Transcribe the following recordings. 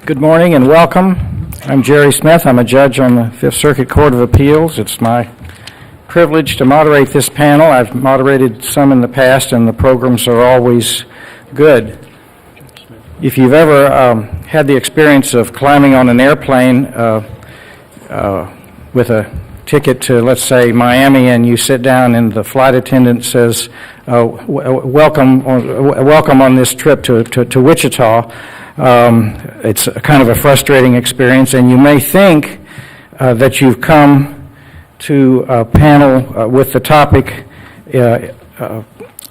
Good morning and welcome. I'm Jerry Smith. I'm a judge on the Fifth Circuit Court of Appeals. It's my privilege to moderate this panel. I've moderated some in the past, and the programs are always good. If you've ever had the experience of climbing on an airplane with a ticket to, let's say, Miami, and you sit down and the flight attendant says, welcome on this trip to Wichita, it's a kind of a frustrating experience, and you may think that you've come to a panel with the topic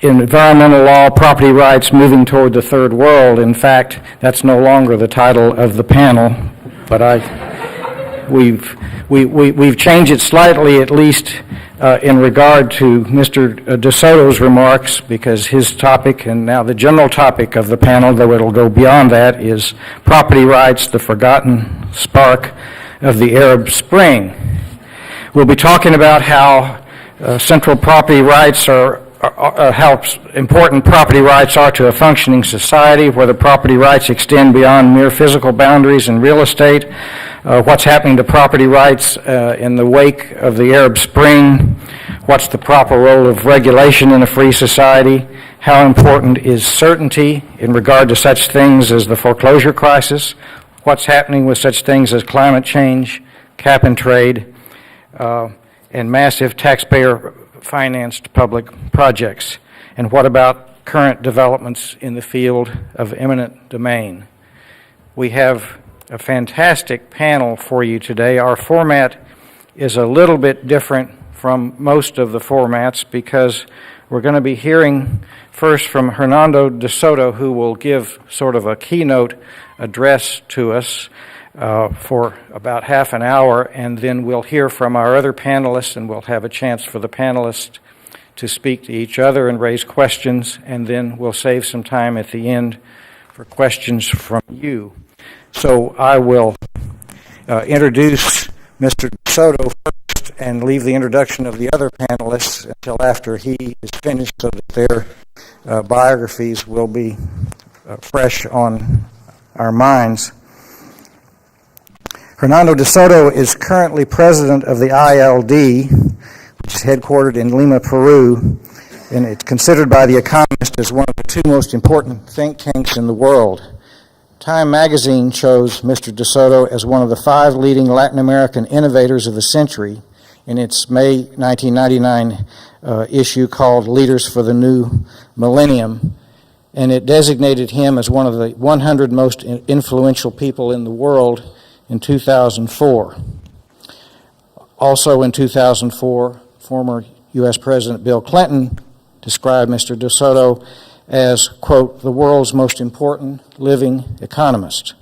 environmental law, property rights, moving toward the third world. In fact, that's no longer the title of the panel, but we've changed it slightly, at least in regard to Mr. DeSoto's remarks, because his topic, and now the general topic of the panel, though it'll go beyond that, is property rights, the forgotten spark of the Arab Spring. We'll be talking about how central property rights are how important property rights are to a functioning society, whether property rights extend beyond mere physical boundaries in real estate, what's happening to property rights in the wake of the Arab Spring, what's the proper role of regulation in a free society, how important is certainty in regard to such things as the foreclosure crisis, what's happening with such things as climate change, cap and trade, and massive taxpayer-financed public projects, and what about current developments in the field of eminent domain. We have a fantastic panel for you today. Our format is a little bit different from most of the formats because we're going to be hearing first from Hernando de Soto, who will give sort of a keynote address to us for about half an hour, and then we'll hear from our other panelists, and we'll have a chance for the panelists to speak to each other and raise questions, and then we'll save some time at the end for questions from you. So I will introduce Mr. DeSoto first and leave the introduction of the other panelists until after he is finished so that their biographies will be fresh on our minds. Hernando de Soto is currently president of the ILD, which is headquartered in Lima, Peru, and it's considered by The Economist as one of the two most important think tanks in the world. Time magazine chose Mr. de Soto as one of the 5 leading Latin American innovators of the century in its May 1999 issue called Leaders for the New Millennium, and it designated him as one of the 100 most influential people in the world in 2004. Also in 2004, former U.S. President Bill Clinton described Mr. de Soto as, quote, the world's most important living economist.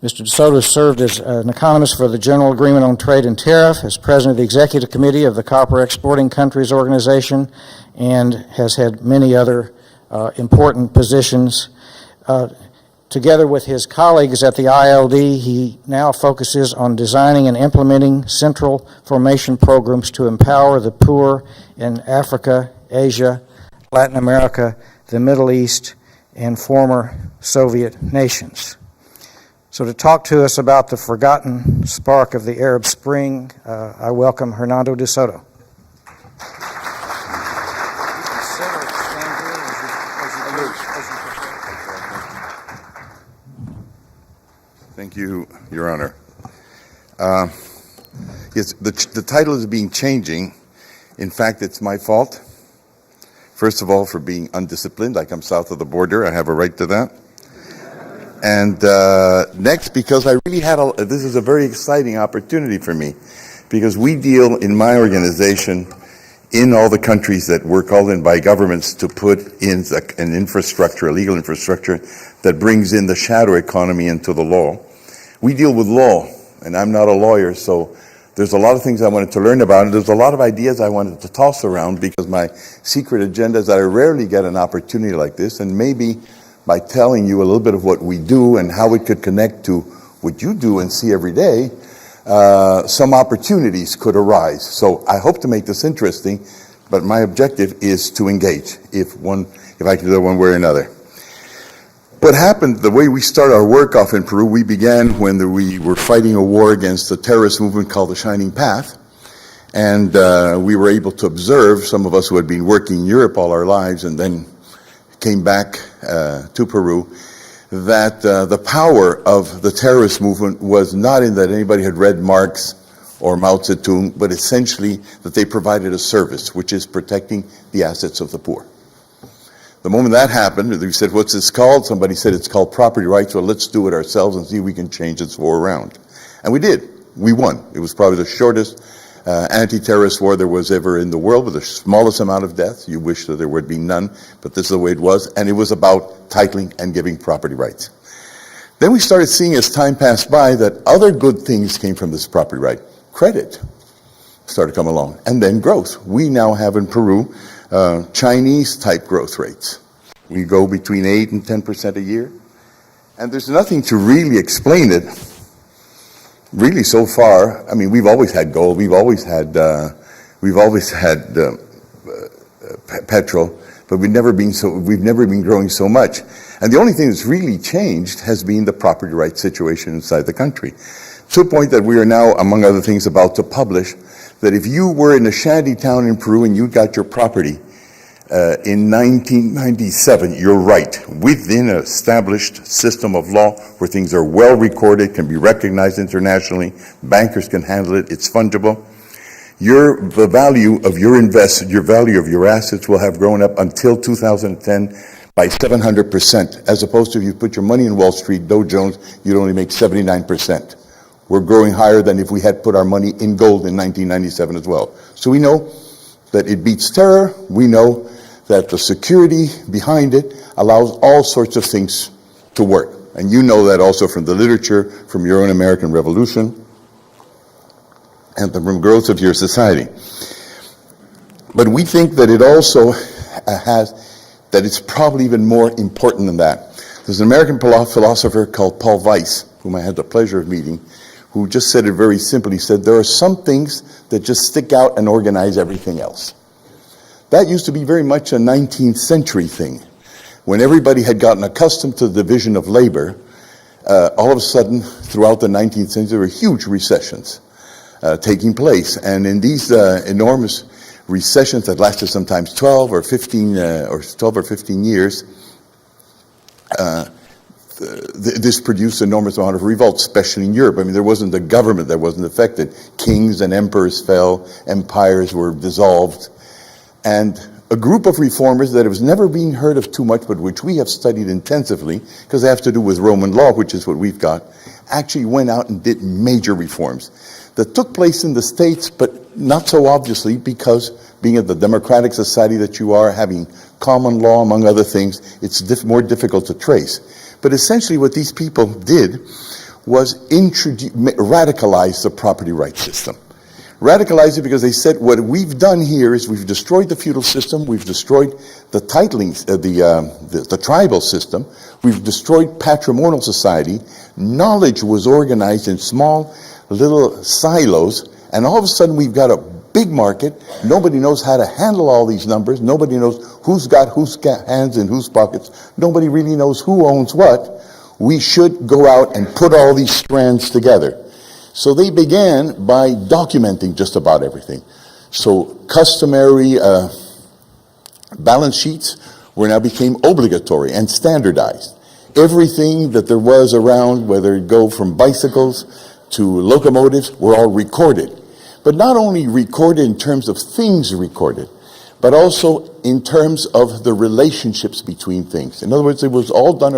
Mr. de Soto served as an economist for the General Agreement on Trade and Tariff, as president of the Executive Committee of the Copper Exporting Countries Organization, and has had many other important positions. Together with his colleagues at the ILD, he now focuses on designing and implementing central formation programs to empower the poor in Africa, Asia, Latin America, the Middle East, and former Soviet nations. So to talk to us about the forgotten spark of the Arab Spring, I welcome Hernando de Soto. Thank you, Your Honor. Yes, the title is changing. In fact, it's my fault. First of all, for being undisciplined, like I'm south of the border. I have a right to that. And next, because I really this is a very exciting opportunity for me, because we deal in my organization in all the countries that we're called in by governments to put in an infrastructure, a legal infrastructure that brings in the shadow economy into the law. We deal with law, and I'm not a lawyer, so there's a lot of things I wanted to learn about, and there's a lot of ideas I wanted to toss around, because my secret agenda is that I rarely get an opportunity like this, and maybe by telling you a little bit of what we do and how it could connect to what you do and see every day, some opportunities could arise. So I hope to make this interesting, but my objective is to engage, if I can do it one way or another. What happened, the way we started our work off in Peru, we began when we were fighting a war against a terrorist movement called the Shining Path. And we were able to observe, some of us who had been working in Europe all our lives and then came back to Peru, that the power of the terrorist movement was not in that anybody had read Marx or Mao Zedong, but essentially that they provided a service, which is protecting the assets of the poor. The moment that happened, we said, what's this called? Somebody said it's called property rights. Well, let's do it ourselves and see if we can change this war around. And we did. We won. It was probably the shortest anti-terrorist war there was ever in the world, with the smallest amount of deaths. You wish that there would be none, but this is the way it was. And it was about titling and giving property rights. Then we started seeing, as time passed by, that other good things came from this property right. Credit started to come along, and then growth. We now have in Peru Chinese-type growth rates. We go between 8 and 10% a year, and there's nothing to really explain it. Really, so far, I mean, we've always had gold, we've always had petrol, but we've never been growing so much. And the only thing that's really changed has been the property rights situation inside the country, to a point that we are now, among other things, about to publish that if you were in a shanty town in Peru and you got your property in 1997, you're right, within an established system of law where things are well recorded, can be recognized internationally, bankers can handle it, it's fungible, the value of your value of your assets will have grown up until 2010 by 700%, as opposed to if you put your money in Wall Street, Dow Jones, you'd only make 79%. We're growing higher than if we had put our money in gold in 1997 as well. So we know that it beats terror. We know that the security behind it allows all sorts of things to work. And you know that also from the literature, from your own American Revolution, and from growth of your society. But we think that it also that it's probably even more important than that. There's an American philosopher called Paul Weiss, whom I had the pleasure of meeting, who just said it very simply. He said, there are some things that just stick out and organize everything else. That used to be very much a 19th century thing. When everybody had gotten accustomed to the division of labor, all of a sudden, throughout the 19th century, there were huge recessions taking place. And in these enormous recessions that lasted sometimes 12 or 15 years, this produced an enormous amount of revolt, especially in Europe. I mean, there wasn't a government that wasn't affected. Kings and emperors fell, empires were dissolved. And a group of reformers that has never been heard of too much, but which we have studied intensively, because they have to do with Roman law, which is what we've got, actually went out and did major reforms that took place in the States, but not so obviously, because being at the democratic society that you are, having common law, among other things, it's more difficult to trace. But essentially what these people did was radicalize the property rights system. Radicalize it because they said, what we've done here is we've destroyed the feudal system, we've destroyed the titling, the tribal system, we've destroyed patrimonial society, knowledge was organized in small little silos, and all of a sudden we've got a big market, nobody knows how to handle all these numbers, nobody knows who's got whose hands in whose pockets, nobody really knows who owns what. We should go out and put all these strands together. So they began by documenting just about everything. So customary balance sheets now became obligatory and standardized. Everything that there was around, whether it go from bicycles to locomotives, were all recorded. But not only recorded in terms of things recorded, but also in terms of the relationships between things. In other words, it was all done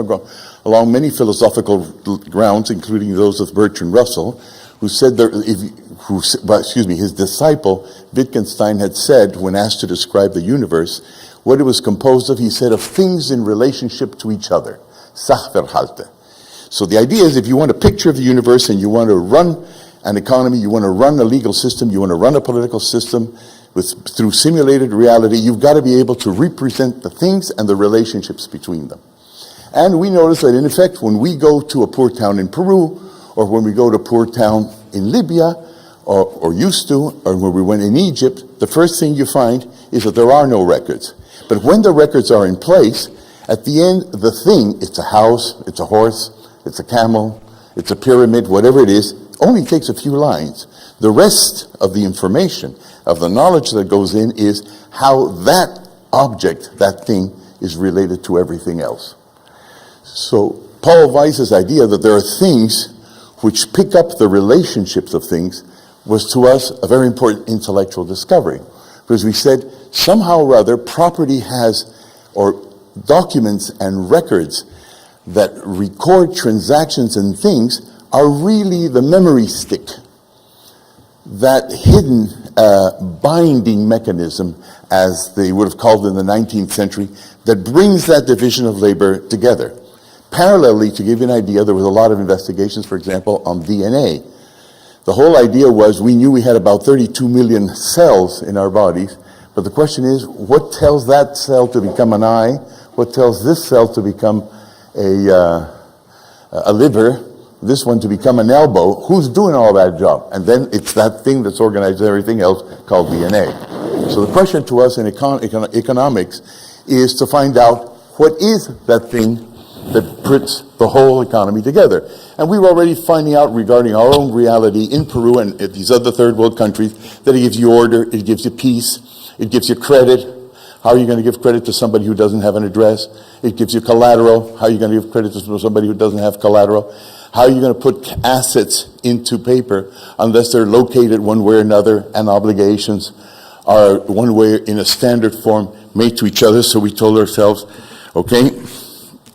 along many philosophical grounds, including those of Bertrand Russell, who said his disciple Wittgenstein had said, when asked to describe the universe, what it was composed of, he said, of things in relationship to each other. Sachverhalte. So the idea is, if you want a picture of the universe and you want to run an economy, you want to run a legal system, you want to run a political system through simulated reality, you've got to be able to represent the things and the relationships between them. And we notice that, in effect, when we go to a poor town in Peru, or when we go to a poor town in Libya, or used to, or when we went in Egypt, the first thing you find is that there are no records. But when the records are in place, At the end, the thing, it's a house, it's a horse, it's a camel, it's a pyramid, whatever it is, only takes a few lines. The rest of the information, of the knowledge that goes in, is how that object, that thing, is related to everything else. So Paul Weiss's idea that there are things which pick up the relationships of things was to us a very important intellectual discovery. Because we said, somehow or other, property has, or documents and records that record transactions and things are really the memory stick, that hidden binding mechanism, as they would have called it in the 19th century, that brings that division of labor together. Parallelly, to give you an idea, there was a lot of investigations, for example, on DNA. The whole idea was we knew we had about 32 million cells in our bodies, but the question is, what tells that cell to become an eye? What tells this cell to become a liver? This one to become an elbow? Who's doing all that job? And then it's that thing that's organized everything else called DNA. So the question to us in economics is to find out what is that thing that puts the whole economy together. And we were already finding out regarding our own reality in Peru and these other third world countries that it gives you order, it gives you peace, it gives you credit. How are you going to give credit to somebody who doesn't have an address? It gives you collateral. How are you going to give credit to somebody who doesn't have collateral? How are you going to put assets into paper unless they're located one way or another and obligations are one way in a standard form made to each other? So we told ourselves, okay,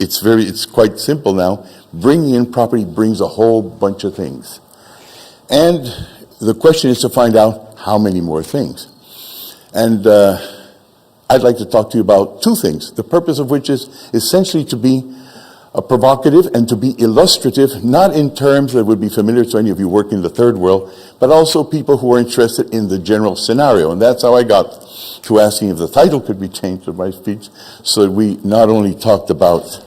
it's quite simple now. Bringing in property brings a whole bunch of things. And the question is to find out how many more things. And I'd like to talk to you about two things, the purpose of which is essentially to be provocative and to be illustrative, not in terms that would be familiar to any of you working in the third world, but also people who are interested in the general scenario. And that's how I got to asking if the title could be changed of my speech, so that we not only talked about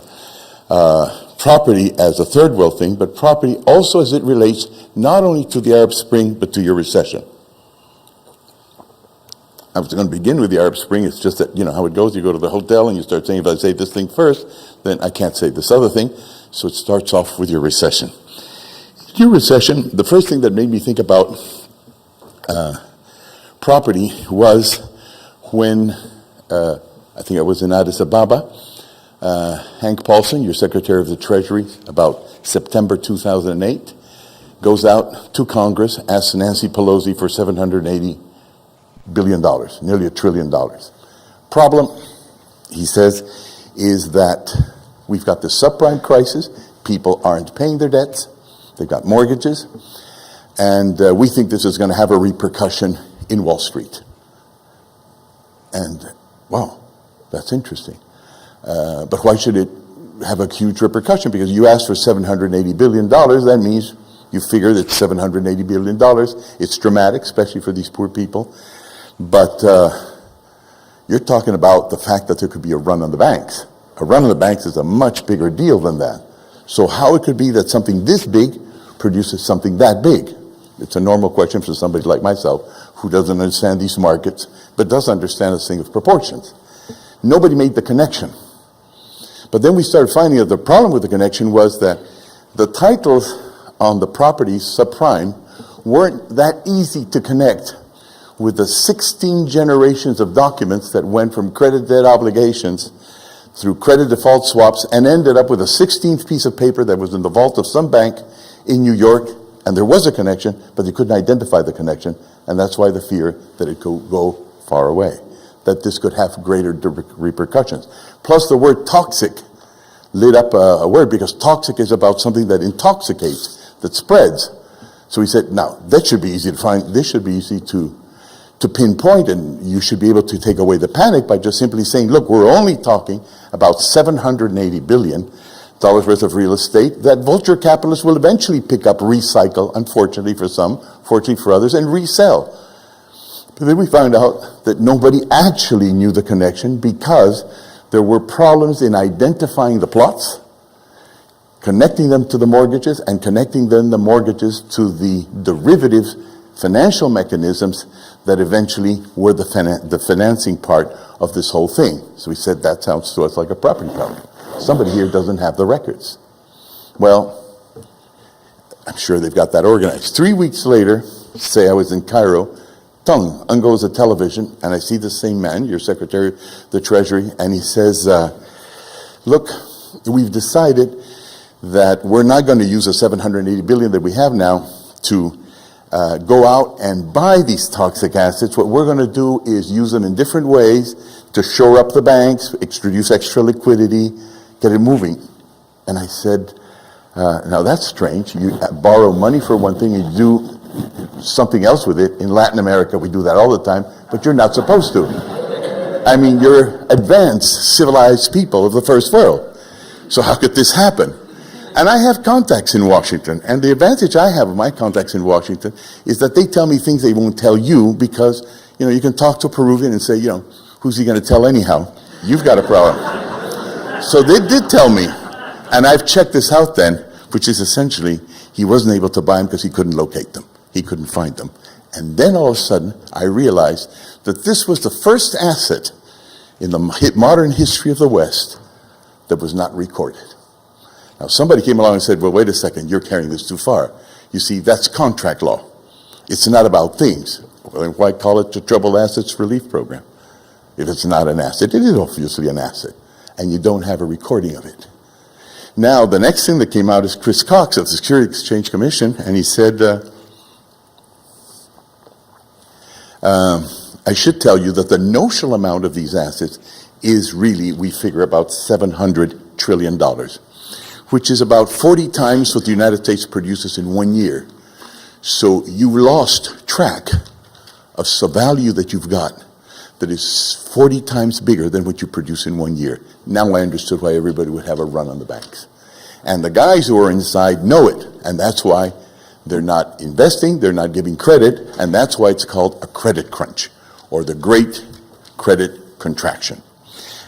property as a third world thing, but property also as it relates not only to the Arab Spring, but to your recession. I was going to begin with the Arab Spring. It's just that, you know how it goes. You go to the hotel and you start saying, if I say this thing first, then I can't say this other thing. So it starts off with your recession. Your recession, the first thing that made me think about property was when, I think I was in Addis Ababa, Hank Paulson, your Secretary of the Treasury, about September 2008, goes out to Congress, asks Nancy Pelosi for $780 billion, nearly $1 trillion. Problem, he says, is that we've got the subprime crisis. People aren't paying their debts. They've got mortgages. And we think this is going to have a repercussion in Wall Street. And, wow, that's interesting. But why should it have a huge repercussion? Because you asked for $780 billion, that means you figure that $780 billion, it's dramatic, especially for these poor people. But you're talking about the fact that there could be a run on the banks. A run on the banks is a much bigger deal than that. So how it could be that something this big produces something that big? It's a normal question for somebody like myself who doesn't understand these markets, but does understand this thing of proportions. Nobody made the connection. But then we started finding that the problem with the connection was that the titles on the properties, subprime, weren't that easy to connect with the 16 generations of documents that went from credit debt obligations through credit default swaps and ended up with a 16th piece of paper that was in the vault of some bank in New York, and there was a connection, but they couldn't identify the connection, and that's why the fear that it could go far away, that this could have greater repercussions. Plus the word toxic lit up a word, because toxic is about something that intoxicates, that spreads. So he said, now, that should be easy to find, this should be easy to pinpoint, and you should be able to take away the panic by just simply saying, look, we're only talking about $780 billion worth of real estate that vulture capitalists will eventually pick up, recycle, unfortunately for some, fortunately for others, and resell. But then we found out that nobody actually knew the connection because there were problems in identifying the plots, connecting them to the mortgages, and connecting then the mortgages to the derivative financial mechanisms that eventually were the financing part of this whole thing. So we said, that sounds to us like a property problem. Somebody here doesn't have the records. Well, I'm sure they've got that organized. 3 weeks later, say I was in Cairo, on goes the television, and I see the same man, your Secretary of the Treasury, and he says, look, we've decided that we're not going to use the $780 billion that we have now to go out and buy these toxic assets. What we're going to do is use them in different ways to shore up the banks, introduce extra liquidity, get it moving. And I said, now that's strange. You borrow money for one thing and you do something else with it. In Latin America, we do that all the time, but you're not supposed to. I mean, you're advanced, civilized people of the first world. So how could this happen? And I have contacts in Washington, and the advantage I have of my contacts in Washington is that they tell me things they won't tell you because, you can talk to a Peruvian and say, who's he going to tell anyhow? You've got a problem. So they did tell me, and I've checked this out then, which is essentially he wasn't able to buy them because he couldn't locate them. He couldn't find them. And then all of a sudden, I realized that this was the first asset in the modern history of the West that was not recorded. Now, somebody came along and said, well, wait a second, you're carrying this too far. You see, that's contract law. It's not about things. Well, then why call it the Troubled Assets Relief Program? If it's not an asset, it is obviously an asset, and you don't have a recording of it. Now, the next thing that came out is Chris Cox of the Securities Exchange Commission, and he said, I should tell you that the notional amount of these assets is really, we figure, about $700 trillion, which is about 40 times what the United States produces in 1 year. So you lost track of the value that you've got that is 40 times bigger than what you produce in 1 year. Now I understood why everybody would have a run on the banks. And the guys who are inside know it, and that's why they're not investing, they're not giving credit, and that's why it's called a credit crunch, or the great credit contraction.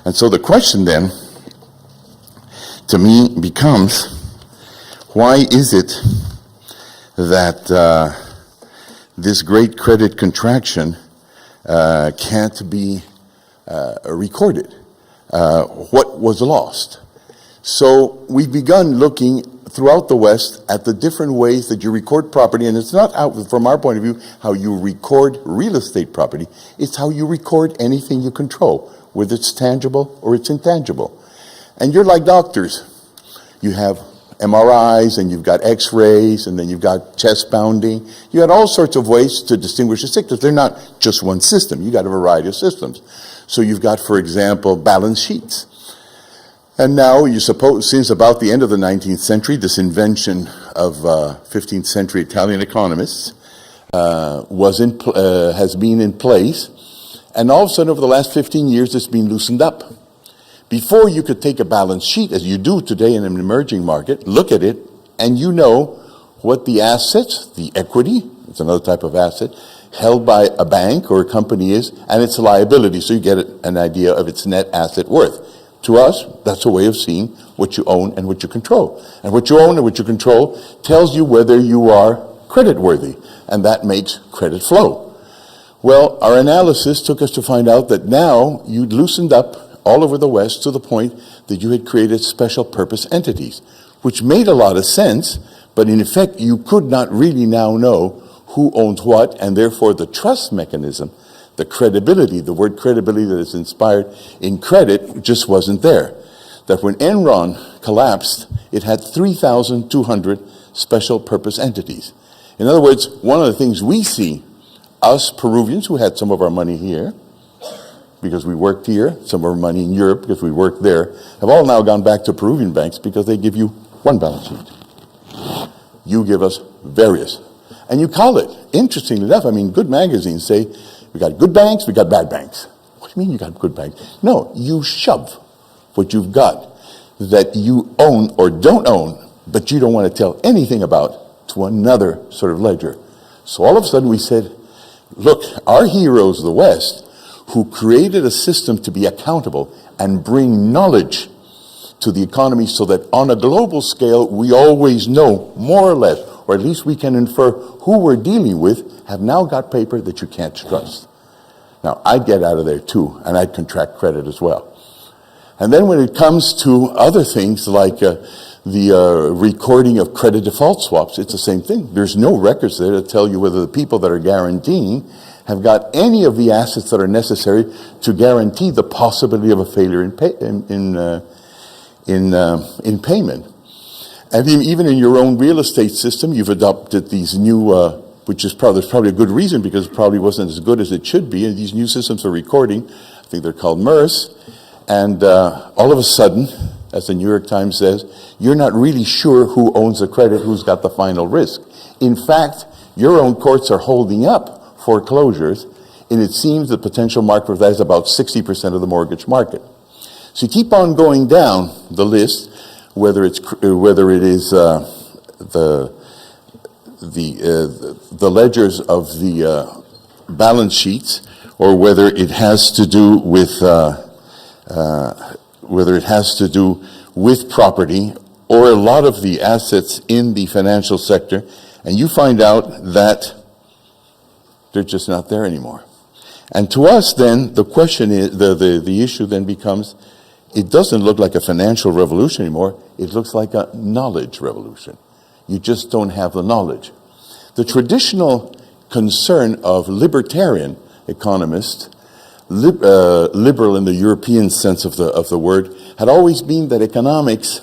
And so the question then, to me, becomes, why is it that this great credit contraction can't be recorded? What was lost? So we've begun looking throughout the West at the different ways that you record property, and it's not out, from our point of view, how you record real estate property, it's how you record anything you control, whether it's tangible or it's intangible. And you're like doctors. You have MRIs, and you've got X-rays, and then you've got chest pounding. You got all sorts of ways to distinguish a sickness. They're not just one system. You got a variety of systems. So you've got, for example, balance sheets. And now, you suppose, since about the end of the 19th century, this invention of 15th century Italian economists has been in place. And all of a sudden, over the last 15 years, it's been loosened up. Before, you could take a balance sheet, as you do today in an emerging market, look at it, and you know what the assets, the equity, it's another type of asset, held by a bank or a company is, and its liability, so you get an idea of its net asset worth. To us, that's a way of seeing what you own and what you control. And what you own and what you control tells you whether you are creditworthy, and that makes credit flow. Well, our analysis took us to find out that now you'd loosened up all over the West to the point that you had created special purpose entities, which made a lot of sense, but in effect, you could not really now know who owns what, and therefore the trust mechanism, the credibility, the word credibility that is inspired in credit just wasn't there. That when Enron collapsed, it had 3,200 special purpose entities. In other words, one of the things we see, us Peruvians who had some of our money here, because we worked here, some of our money in Europe because we worked there, have all now gone back to Peruvian banks because they give you one balance sheet. You give us various. And you call it, interestingly enough, good magazines say, we got good banks, we got bad banks. What do you mean you got good banks? No, you shove what you've got that you own or don't own, but you don't want to tell anything about, to another sort of ledger. So all of a sudden we said, look, our heroes of the West, who created a system to be accountable and bring knowledge to the economy so that on a global scale, we always know, more or less, or at least we can infer who we're dealing with, have now got paper that you can't trust. Now, I'd get out of there too, and I'd contract credit as well. And then when it comes to other things like the recording of credit default swaps, it's the same thing. There's no records there to tell you whether the people that are guaranteeing have got any of the assets that are necessary to guarantee the possibility of a failure in payment. And even in your own real estate system, you've adopted these new, which is there's probably a good reason, because it probably wasn't as good as it should be. And these new systems for recording, I think they're called MERS. And all of a sudden, as the New York Times says, you're not really sure who owns the credit, who's got the final risk. In fact, your own courts are holding up foreclosures, and it seems the potential market for that is about 60% of the mortgage market. So you keep on going down the list, whether it is the ledgers of the balance sheets, or whether it has to do with property, or a lot of the assets in the financial sector, and you find out that they're just not there anymore. And to us then, the question is, the issue then becomes, it doesn't look like a financial revolution anymore, it looks like a knowledge revolution. You just don't have the knowledge. The traditional concern of libertarian economists, liberal in the European sense of the word, had always been that economics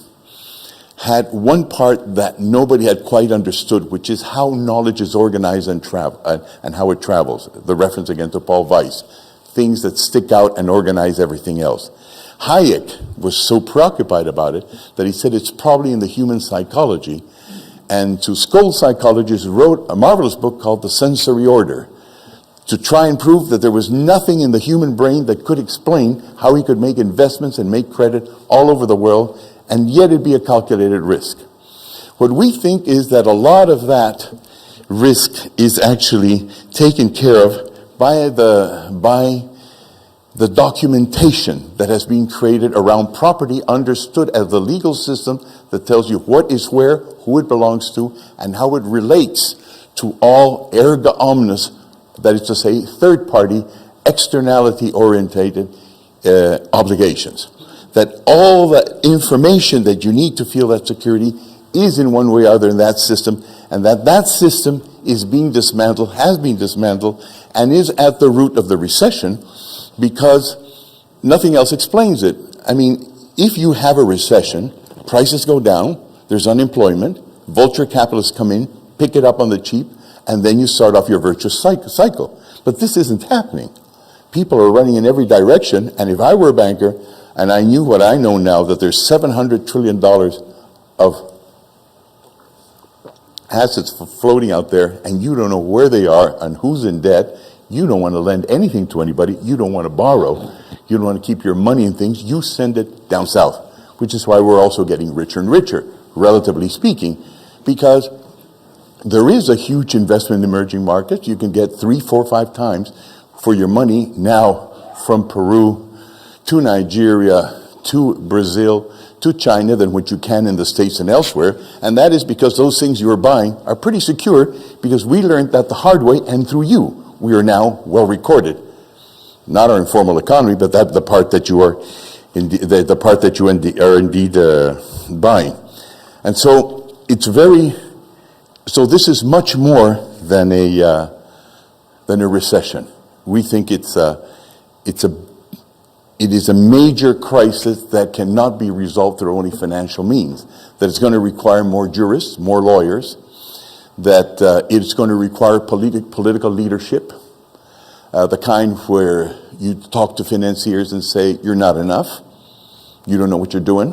had one part that nobody had quite understood, which is how knowledge is organized and how it travels. The reference again to Paul Weiss, things that stick out and organize everything else. Hayek was so preoccupied about it that he said it's probably in the human psychology, and to scold psychologists wrote a marvelous book called The Sensory Order, to try and prove that there was nothing in the human brain that could explain how he could make investments and make credit all over the world, and yet it'd be a calculated risk. What we think is that a lot of that risk is actually taken care of by the documentation that has been created around property, understood as the legal system that tells you what is where, who it belongs to, and how it relates to all erga omnes, that is to say, third-party, externality-orientated obligations. That all the information that you need to feel that security is in one way or other in that system, and that system is being dismantled, has been dismantled, and is at the root of the recession, because nothing else explains it. I mean, if you have a recession, prices go down, there's unemployment, vulture capitalists come in, pick it up on the cheap, and then you start off your virtuous cycle. But this isn't happening. People are running in every direction, and if I were a banker, and I knew what I know now, that there's $700 trillion of assets floating out there, and you don't know where they are and who's in debt, you don't want to lend anything to anybody, you don't want to borrow, you don't want to keep your money in things, you send it down south, which is why we're also getting richer and richer, relatively speaking, because there is a huge investment in emerging markets. You can get 3, 4, 5 times for your money now from Peru to Nigeria to Brazil to China than what you can in the States and elsewhere. And that is because those things you are buying are pretty secure, because we learned that the hard way, and through you. We are now well recorded. Not our informal economy, but that the part that you are, the part that you are indeed buying. And so it's so this is much more than a recession. We think it is a major crisis that cannot be resolved through only financial means. That it's going to require more jurists, more lawyers. That it's going to require political leadership, the kind where you talk to financiers and say, you're not enough, you don't know what you're doing,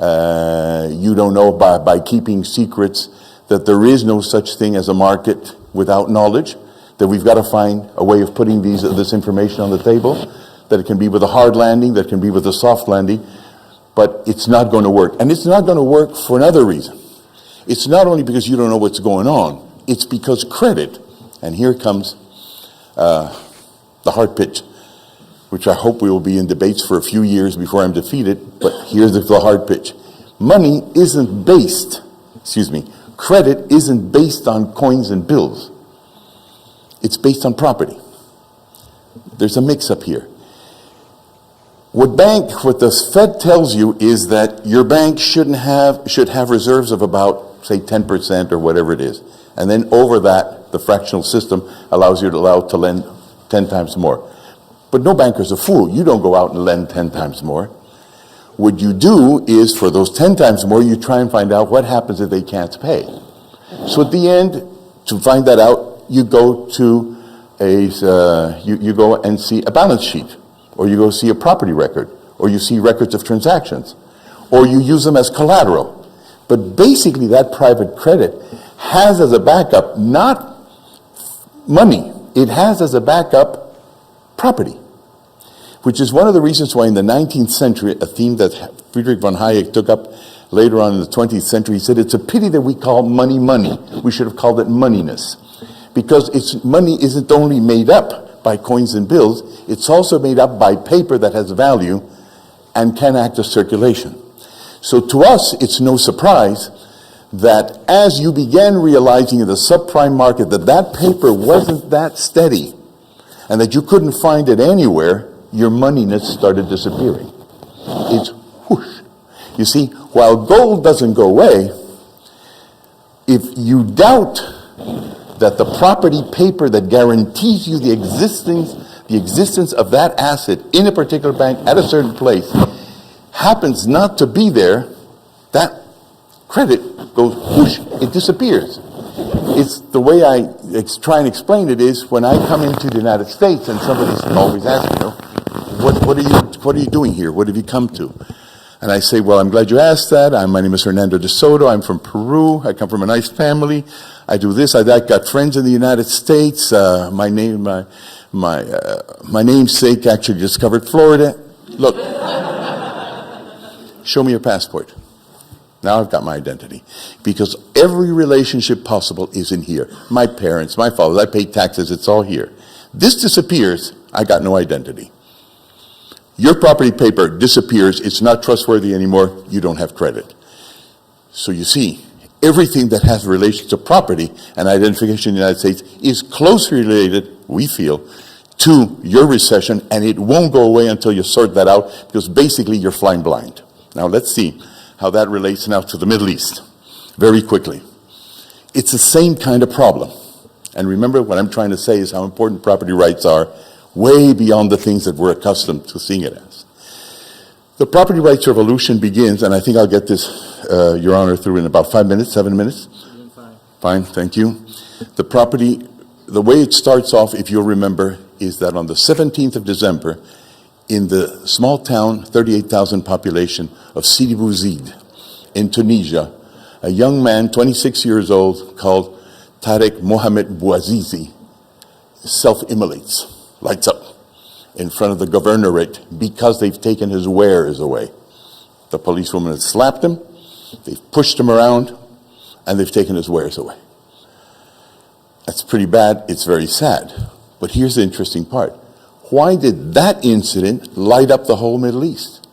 you don't know by keeping secrets that there is no such thing as a market without knowledge, that we've got to find a way of putting this information on the table, that it can be with a hard landing, that it can be with a soft landing, but it's not going to work. And it's not going to work for another reason. It's not only because you don't know what's going on, it's because credit, and here comes the hard pitch, which I hope we will be in debates for a few years before I'm defeated, but here's the hard pitch. Money isn't based, credit isn't based on coins and bills. It's based on property. There's a mix-up here. What the Fed tells you is that your bank should have reserves of about, say, 10% or whatever it is. And then over that, the fractional system allows you to lend 10 times more. But no banker's a fool. You don't go out and lend 10 times more. What you do is, for those 10 times more, you try and find out what happens if they can't pay. So at the end, to find that out, you go to you go and see a balance sheet, or you go see a property record, or you see records of transactions, or you use them as collateral. But basically, that private credit has as a backup not money, it has as a backup property, which is one of the reasons why in the 19th century, a theme that Friedrich von Hayek took up later on in the 20th century, he said, it's a pity that we call money money. We should have called it moneyness. Because money isn't only made up by coins and bills, it's also made up by paper that has value and can act as circulation. So to us, it's no surprise that as you began realizing in the subprime market that that paper wasn't that steady and that you couldn't find it anywhere, your moneyness started disappearing. It's whoosh. You see, while gold doesn't go away, if you doubt that the property paper that guarantees you the existence of that asset in a particular bank at a certain place happens not to be there, that credit goes whoosh, it disappears. It's the way I try and explain it is when I come into the United States and somebody's always asking, what are you doing here? What have you come to? And I say, well, I'm glad you asked that. My name is Hernando de Soto. I'm from Peru. I come from a nice family. I do this. I got friends in the United States. My namesake actually discovered Florida. Look, show me your passport. Now I've got my identity. Because every relationship possible is in here. My parents, my fathers, I pay taxes, it's all here. This disappears, I got no identity. Your property paper disappears, it's not trustworthy anymore, you don't have credit. So you see, everything that has relation to property and identification in the United States is closely related, we feel, to your recession, and it won't go away until you sort that out, because basically you're flying blind. Now let's see how that relates now to the Middle East, very quickly. It's the same kind of problem. And remember, what I'm trying to say is how important property rights are, way beyond the things that we're accustomed to seeing it as. The property rights revolution begins, and I think I'll get this, Your Honor, through in about 5 minutes, 7 minutes. Fine, thank you. The way it starts off, if you'll remember, is that on the 17th of December, in the small town, 38,000 population of Sidi Bouzid in Tunisia, a young man, 26 years old, called Tarek Mohamed Bouazizi, self-immolates, lights up in front of the governorate because they've taken his wares away. The policewoman has slapped him, they've pushed him around, and they've taken his wares away. That's pretty bad, it's very sad. But here's the interesting part. Why did that incident light up the whole Middle East?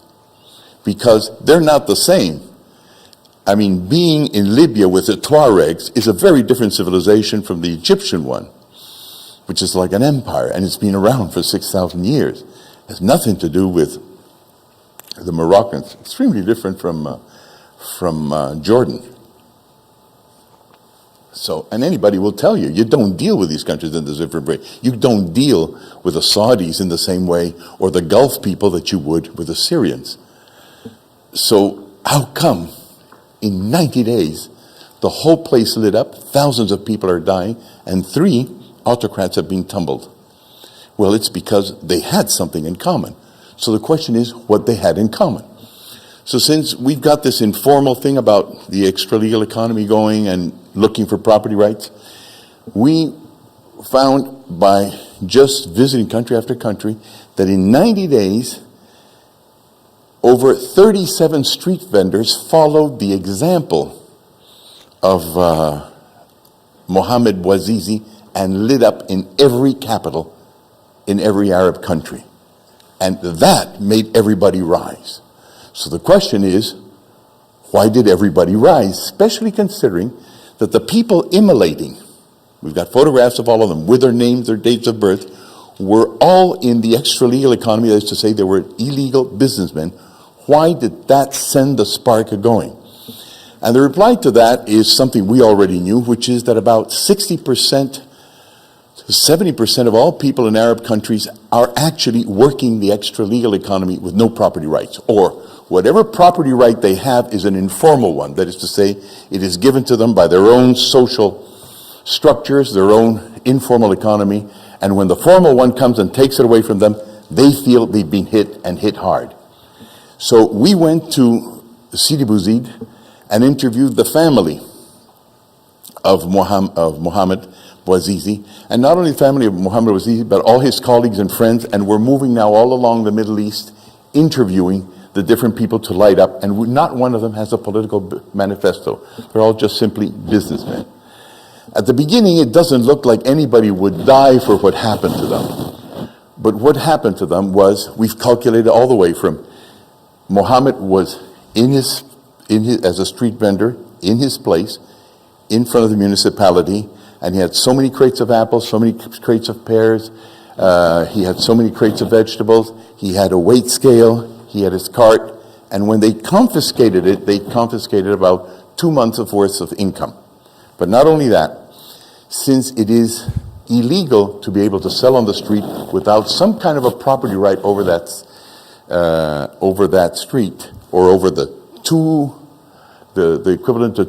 Because they're not the same. I mean, being in Libya with the Tuaregs is a very different civilization from the Egyptian one, which is like an empire, and it's been around for 6,000 years. It has nothing to do with the Moroccans. Extremely different from Jordan. So, and anybody will tell you, you don't deal with these countries in this different way. You don't deal with the Saudis in the same way, or the Gulf people that you would with the Syrians. So, how come in 90 days, the whole place lit up, thousands of people are dying, and 3 autocrats have been tumbled? Well, it's because they had something in common. So the question is what they had in common. So since we've got this informal thing about the extra-legal economy going and looking for property rights, we found by just visiting country after country that in 90 days, over 37 street vendors followed the example of Mohamed Bouazizi and lit up in every capital in every Arab country. And that made everybody rise. So the question is, why did everybody rise? Especially considering that the people immolating, we've got photographs of all of them with their names, their dates of birth, were all in the extra-legal economy, that is to say they were illegal businessmen. Why did that send the spark going? And the reply to that is something we already knew, which is that about 60% to 70% of all people in Arab countries are actually working the extra-legal economy with no property rights, or whatever property right they have is an informal one. That is to say, it is given to them by their own social structures, their own informal economy, and when the formal one comes and takes it away from them, they feel they've been hit and hit hard. So we went to Sidi Bouzid and interviewed the family of Mohammed Bouazizi, and not only the family of Mohammed Bouazizi, but all his colleagues and friends, and we're moving now all along the Middle East, interviewing the different people to light up, and not one of them has a political manifesto. They're all just simply businessmen. At the beginning, it doesn't look like anybody would die for what happened to them. But what happened to them was, we've calculated all the way from Mohammed was as a street vendor in his place, in front of the municipality, and he had so many crates of apples, so many crates of pears, he had so many crates of vegetables, he had a weight scale, he had his cart, and when they confiscated it, they confiscated about 2 months of worth of income. But not only that, since it is illegal to be able to sell on the street without some kind of a property right over that street, or over the equivalent to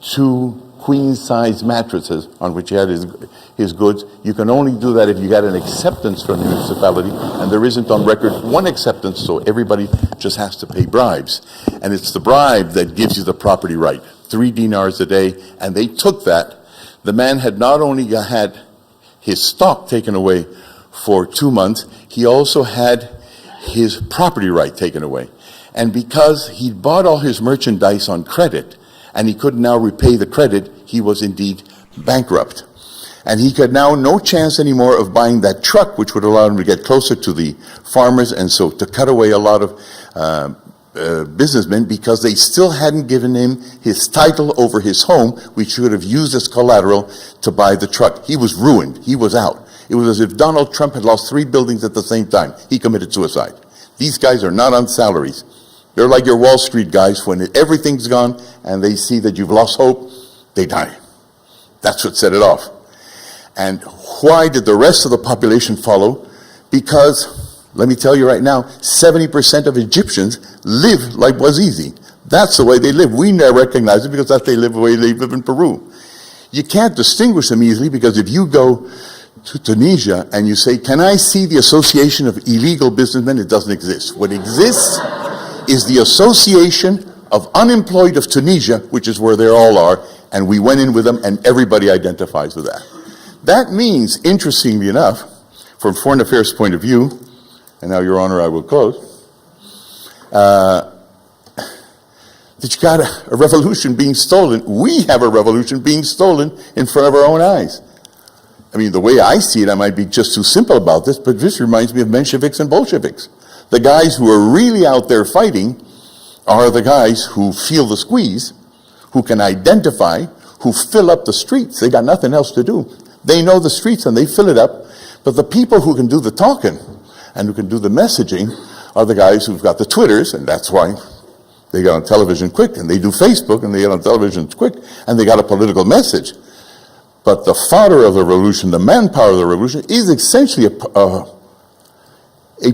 2 queen-size mattresses on which he had his goods, you can only do that if you got an acceptance from the municipality, and there isn't on record one acceptance, so everybody just has to pay bribes. And it's the bribe that gives you the property right, 3 dinars a day, and they took that. The man had not only had his stock taken away for 2 months, he also had his property right taken away. And because he'd bought all his merchandise on credit, and he could now repay the credit, he was indeed bankrupt. And he had now no chance anymore of buying that truck, which would allow him to get closer to the farmers, and so to cut away a lot of businessmen, because they still hadn't given him his title over his home, which he would have used as collateral to buy the truck. He was ruined. He was out. It was as if Donald Trump had lost 3 buildings at the same time. He committed suicide. These guys are not on salaries. They're like your Wall Street guys. When everything's gone and they see that you've lost hope, they die. That's what set it off. And why did the rest of the population follow? Because, let me tell you right now, 70% of Egyptians live like Bouazizi. That's the way they live. We never recognize it because that's the way they live in Peru. You can't distinguish them easily, because if you go to Tunisia and you say, can I see the Association of Illegal Businessmen? It doesn't exist. What exists is the Association of Unemployed of Tunisia, which is where they all are, and we went in with them, and everybody identifies with that. That means, interestingly enough, from foreign affairs point of view, and now, Your Honor, I will close, that you got a revolution being stolen. We have a revolution being stolen in front of our own eyes. I mean, the way I see it, I might be just too simple about this, but this reminds me of Mensheviks and Bolsheviks. The guys who are really out there fighting are the guys who feel the squeeze, who can identify, who fill up the streets. They got nothing else to do. They know the streets and they fill it up, but the people who can do the talking and who can do the messaging are the guys who've got the Twitters, and that's why they get on television quick, and they do Facebook, and they get on television quick, and they got a political message. But the fodder of the revolution, the manpower of the revolution, is essentially a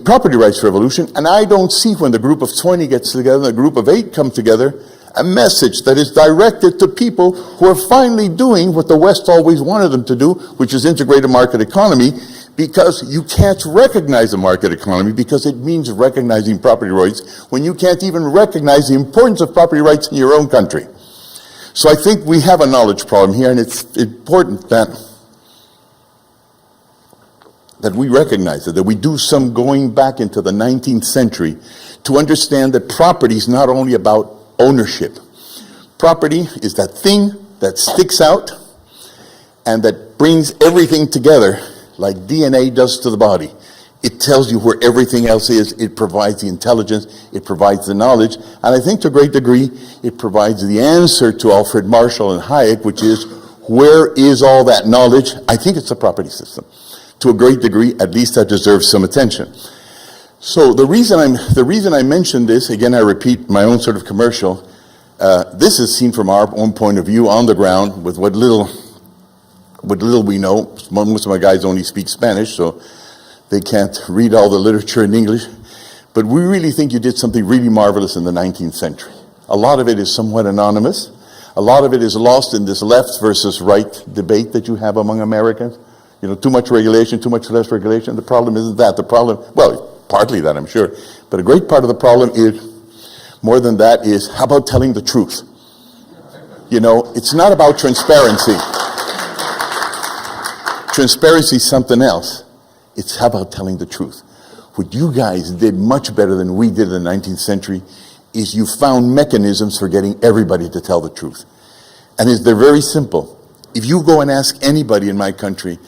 property rights revolution, and I don't see, when the group of 20 gets together and the group of 8 come together, a message that is directed to people who are finally doing what the West always wanted them to do, which is integrate a market economy, because you can't recognize a market economy because it means recognizing property rights when you can't even recognize the importance of property rights in your own country. So I think we have a knowledge problem here, and it's important that we recognize it, that we do some going back into the 19th century to understand that property is not only about ownership. Property is that thing that sticks out and that brings everything together like DNA does to the body. It tells you where everything else is. It provides the intelligence. It provides the knowledge. And I think to a great degree, it provides the answer to Alfred Marshall and Hayek, which is, where is all that knowledge? I think it's the property system. To a great degree, at least that deserves some attention. So the reason I mention this, again, I repeat my own sort of commercial, this is seen from our own point of view on the ground with what little we know. Most of my guys only speak Spanish, so they can't read all the literature in English. But we really think you did something really marvelous in the 19th century. A lot of it is somewhat anonymous. A lot of it is lost in this left versus right debate that you have among Americans. You know, too much regulation, too much less regulation. The problem isn't that. The problem, well, partly that, I'm sure. But a great part of the problem is, more than that, is how about telling the truth? You know, it's not about transparency. Transparency is something else. It's how about telling the truth? What you guys did much better than we did in the 19th century is you found mechanisms for getting everybody to tell the truth. And they're very simple. If you go and ask anybody in my country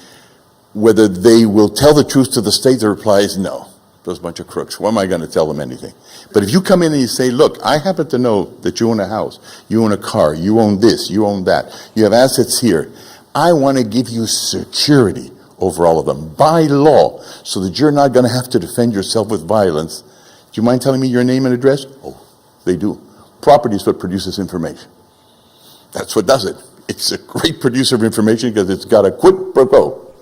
whether they will tell the truth to the state, the reply is no. Those bunch of crooks. Why am I going to tell them anything? But if you come in and you say, look, I happen to know that you own a house, you own a car, you own this, you own that, you have assets here. I want to give you security over all of them by law so that you're not going to have to defend yourself with violence. Do you mind telling me your name and address? Oh, they do. Property is what produces information. That's what does it. It's a great producer of information because it's got a quid pro quo.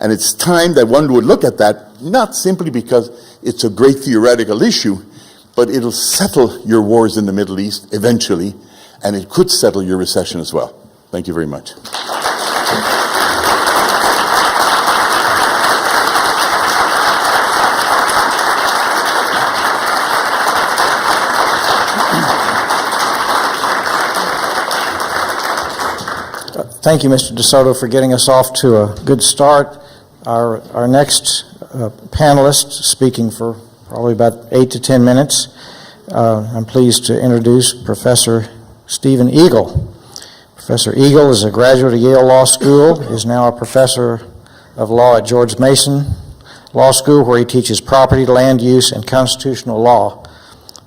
And it's time that one would look at that, not simply because it's a great theoretical issue, but it'll settle your wars in the Middle East eventually, and it could settle your recession as well. Thank you very much. Thank you, Mr. DeSoto, for getting us off to a good start. Our next panelist, speaking for probably about 8 to 10 minutes, I'm pleased to introduce Professor Stephen Eagle. Professor Eagle is a graduate of Yale Law School, is now a professor of law at George Mason Law School, where he teaches property, land use, and constitutional law.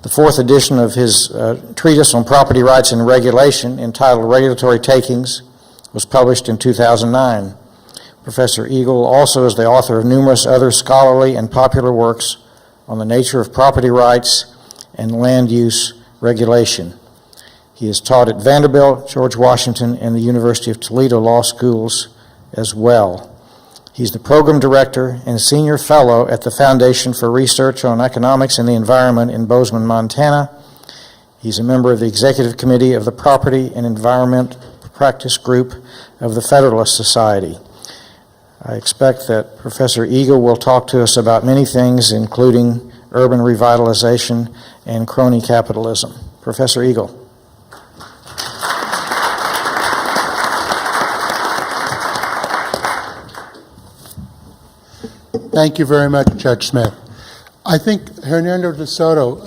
The fourth edition of his treatise on property rights and regulation, entitled Regulatory Takings, was published in 2009. Professor Eagle also is the author of numerous other scholarly and popular works on the nature of property rights and land use regulation. He has taught at Vanderbilt, George Washington, and the University of Toledo Law Schools as well. He's the program director and senior fellow at the Foundation for Research on Economics and the Environment in Bozeman, Montana. He's a member of the executive committee of the Property and Environment Practice Group of the Federalist Society. I expect that Professor Eagle will talk to us about many things, including urban revitalization and crony capitalism. Professor Eagle. Thank you very much, Judge Smith. I think Hernando de Soto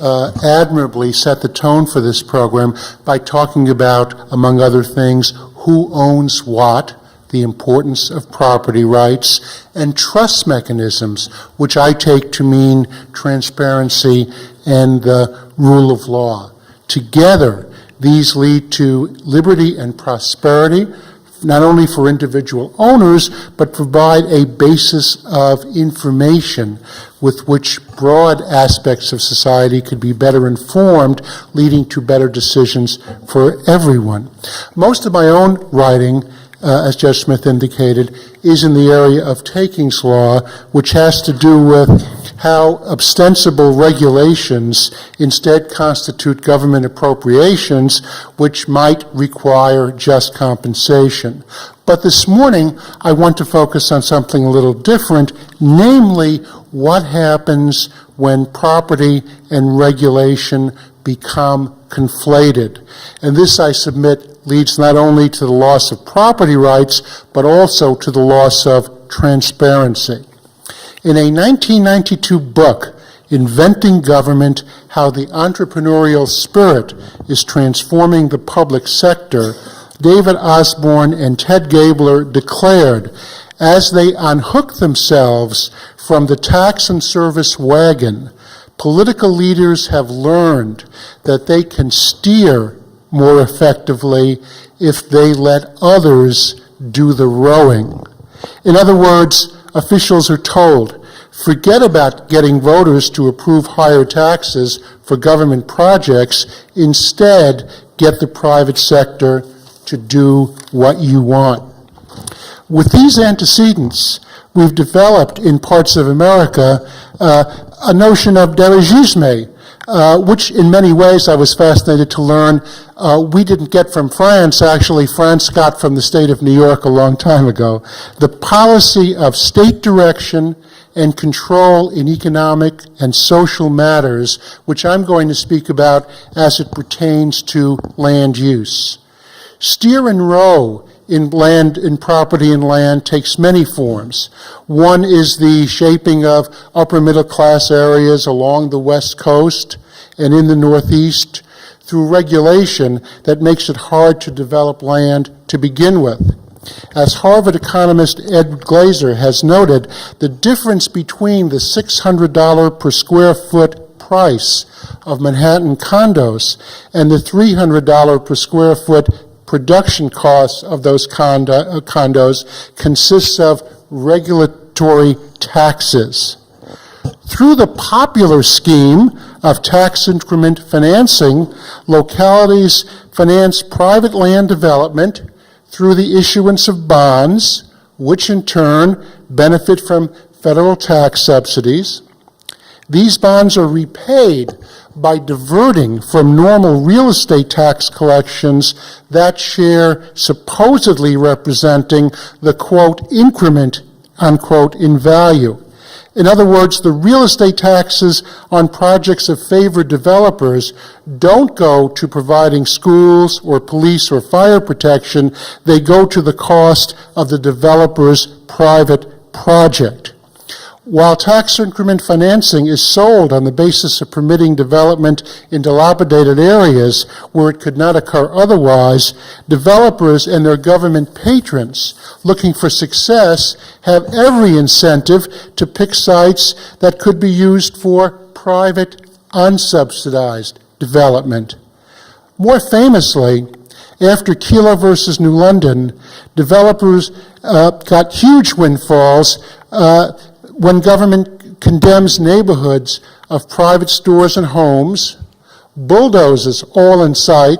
admirably set the tone for this program by talking about, among other things, who owns what, the importance of property rights, and trust mechanisms, which I take to mean transparency and the rule of law. Together, these lead to liberty and prosperity, not only for individual owners, but provide a basis of information with which broad aspects of society could be better informed, leading to better decisions for everyone. Most of my own writing, as Judge Smith indicated, is in the area of takings law, which has to do with how ostensible regulations instead constitute government appropriations, which might require just compensation. But this morning, I want to focus on something a little different, namely what happens when property and regulation become conflated. And this, I submit, leads not only to the loss of property rights, but also to the loss of transparency. In a 1992 book, Inventing Government, How the Entrepreneurial Spirit is Transforming the Public Sector, David Osborne and Ted Gabler declared, As they unhook themselves from the tax and service wagon, political leaders have learned that they can steer more effectively if they let others do the rowing. In other words, officials are told, forget about getting voters to approve higher taxes for government projects. Instead, get the private sector to do what you want. With these antecedents, we've developed in parts of America a notion of dirigisme, which in many ways I was fascinated to learn we didn't get from France. Actually, France got from the state of New York a long time ago. The policy of state direction and control in economic and social matters, which I'm going to speak about as it pertains to land use. Steer and row in land, in property and land, takes many forms. One is the shaping of upper middle class areas along the West Coast and in the Northeast through regulation that makes it hard to develop land to begin with. As Harvard economist Ed Glazer has noted, the difference between the $600 per square foot price of Manhattan condos and the $300 per square foot production costs of those condos consists of regulatory taxes. Through the popular scheme of tax increment financing, localities finance private land development through the issuance of bonds, which in turn benefit from federal tax subsidies. These bonds are repaid by diverting from normal real estate tax collections that share supposedly representing the, quote, increment, unquote, in value. In other words, the real estate taxes on projects of favored developers don't go to providing schools or police or fire protection. They go to the cost of the developer's private project. While tax increment financing is sold on the basis of permitting development in dilapidated areas where it could not occur otherwise, developers and their government patrons looking for success have every incentive to pick sites that could be used for private, unsubsidized development. More famously, after Keeler versus New London, developers got huge windfalls when government condemns neighborhoods of private stores and homes, bulldozes all in sight,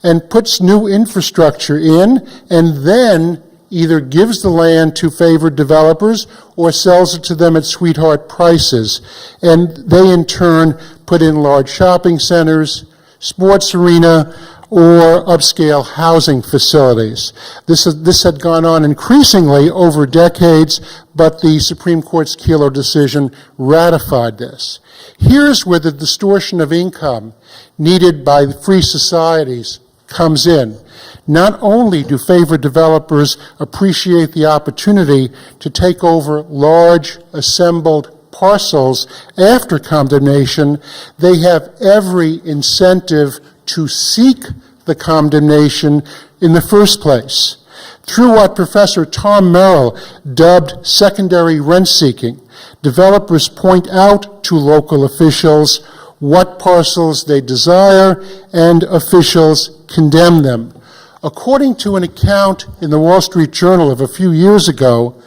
and puts new infrastructure in, and then either gives the land to favored developers or sells it to them at sweetheart prices. And they in turn put in large shopping centers, sports arena, or upscale housing facilities. This had gone on increasingly over decades, but the Supreme Court's Keeler decision ratified this. Here's where the distortion of income needed by the free societies comes in. Not only do favored developers appreciate the opportunity to take over large assembled parcels after condemnation, they have every incentive to seek the condemnation in the first place. Through what Professor Tom Merrill dubbed secondary rent seeking, developers point out to local officials what parcels they desire, and officials condemn them. According to an account in the Wall Street Journal of a few years ago,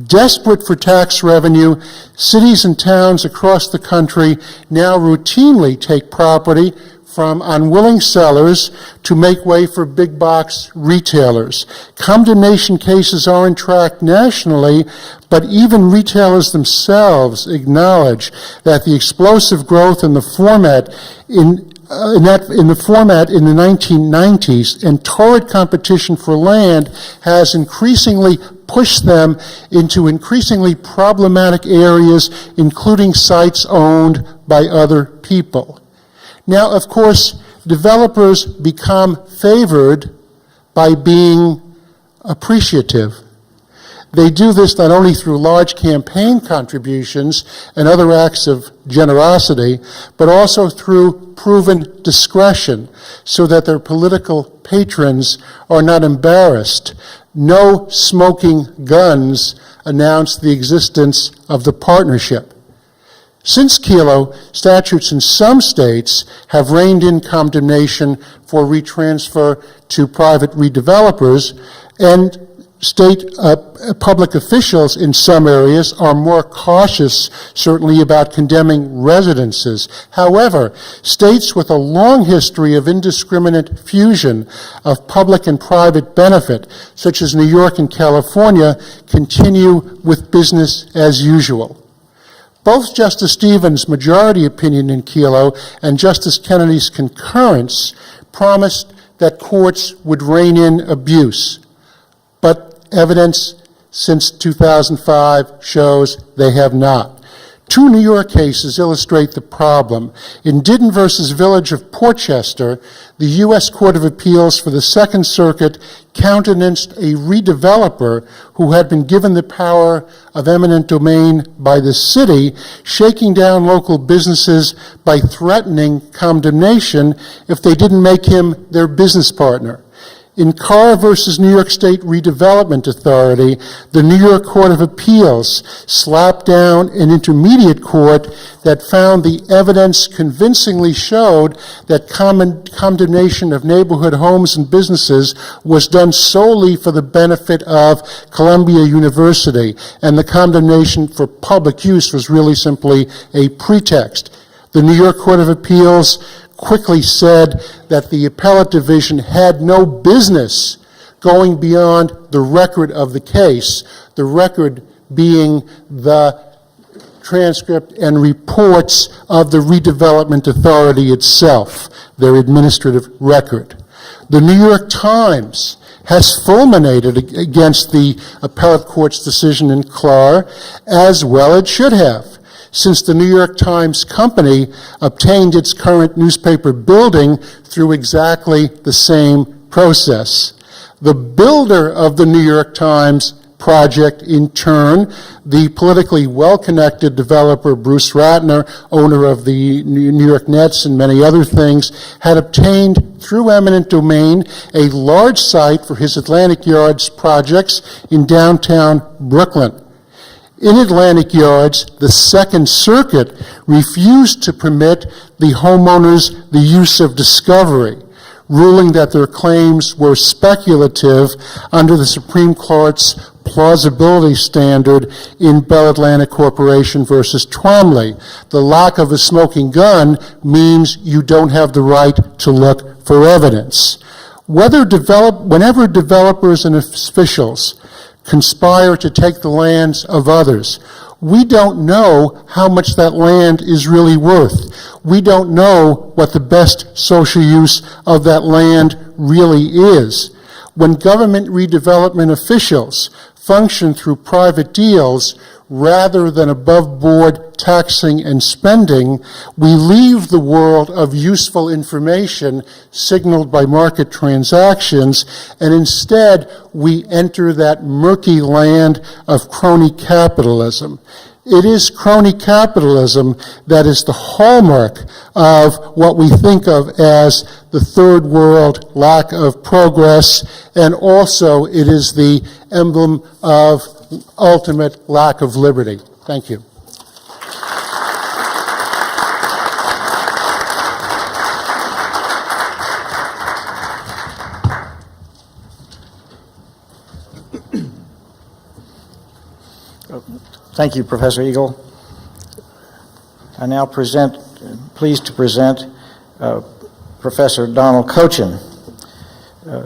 desperate for tax revenue, cities and towns across the country now routinely take property from unwilling sellers to make way for big box retailers. Condemnation cases aren't tracked nationally, but even retailers themselves acknowledge that the explosive growth in the format in the 1990s and torrid competition for land has increasingly pushed them into increasingly problematic areas, including sites owned by other people. Now, of course, developers become favored by being appreciative. They do this not only through large campaign contributions and other acts of generosity, but also through proven discretion so that their political patrons are not embarrassed. No Smoking Guns announced the existence of the partnership. Since Kelo, statutes in some states have reined in condemnation for retransfer to private redevelopers, and state public officials in some areas are more cautious, certainly, about condemning residences. However, states with a long history of indiscriminate fusion of public and private benefit, such as New York and California, continue with business as usual. Both Justice Stevens' majority opinion in Kelo and Justice Kennedy's concurrence promised that courts would rein in abuse, but evidence since 2005 shows they have not. Two New York cases illustrate the problem. In Didden versus Village of Portchester, the U.S. Court of Appeals for the Second Circuit countenanced a redeveloper who had been given the power of eminent domain by the city, shaking down local businesses by threatening condemnation if they didn't make him their business partner. In Carr versus New York State Redevelopment Authority, the New York Court of Appeals slapped down an intermediate court that found the evidence convincingly showed that condemnation of neighborhood homes and businesses was done solely for the benefit of Columbia University, and the condemnation for public use was really simply a pretext. The New York Court of Appeals quickly said that the appellate division had no business going beyond the record of the case, the record being the transcript and reports of the redevelopment authority itself, their administrative record. The New York Times has fulminated against the appellate court's decision in Clark, as well it should have, since the New York Times Company obtained its current newspaper building through exactly the same process. The builder of the New York Times project, in turn, the politically well-connected developer Bruce Ratner, owner of the New York Nets and many other things, had obtained through eminent domain a large site for his Atlantic Yards projects in downtown Brooklyn. In Atlantic Yards, the Second Circuit refused to permit the homeowners the use of discovery, ruling that their claims were speculative under the Supreme Court's plausibility standard in Bell Atlantic Corporation versus Twomley. The lack of a smoking gun means you don't have the right to look for evidence. Whenever developers and officials conspire to take the lands of others, we don't know how much that land is really worth. We don't know what the best social use of that land really is. When government redevelopment officials function through private deals rather than above-board taxing and spending, we leave the world of useful information signaled by market transactions, and instead we enter that murky land of crony capitalism. It is crony capitalism that is the hallmark of what we think of as the third world lack of progress, and also it is the emblem of ultimate lack of liberty. Thank you. Thank you, Professor Eagle. I now pleased to present Professor Donald Kochan,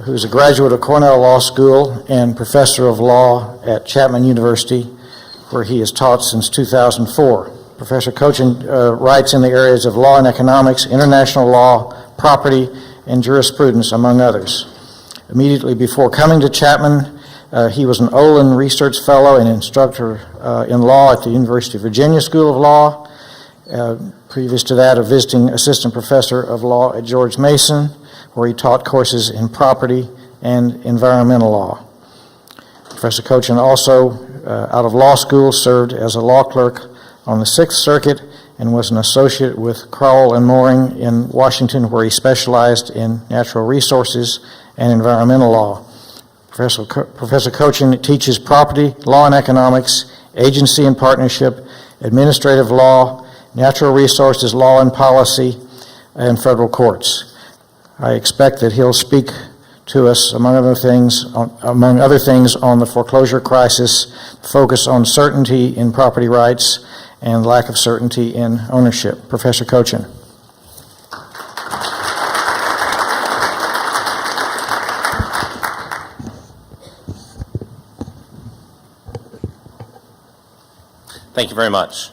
who is a graduate of Cornell Law School and professor of law at Chapman University, where he has taught since 2004. Professor Kochan writes in the areas of law and economics, international law, property, and jurisprudence, among others. Immediately before coming to Chapman, he was an Olin Research Fellow and instructor in law at the University of Virginia School of Law. Previous to that, a visiting assistant professor of law at George Mason, where he taught courses in property and environmental law. Professor Kochan also, out of law school, served as a law clerk on the Sixth Circuit and was an associate with Crowell and Mooring in Washington, where he specialized in natural resources and environmental law. Professor Kochan teaches property, law and economics, agency and partnership, administrative law, natural resources law and policy, and federal courts. I expect that he'll speak to us, among other things, on the foreclosure crisis, focus on certainty in property rights, and lack of certainty in ownership. Professor Kochan. Thank you very much.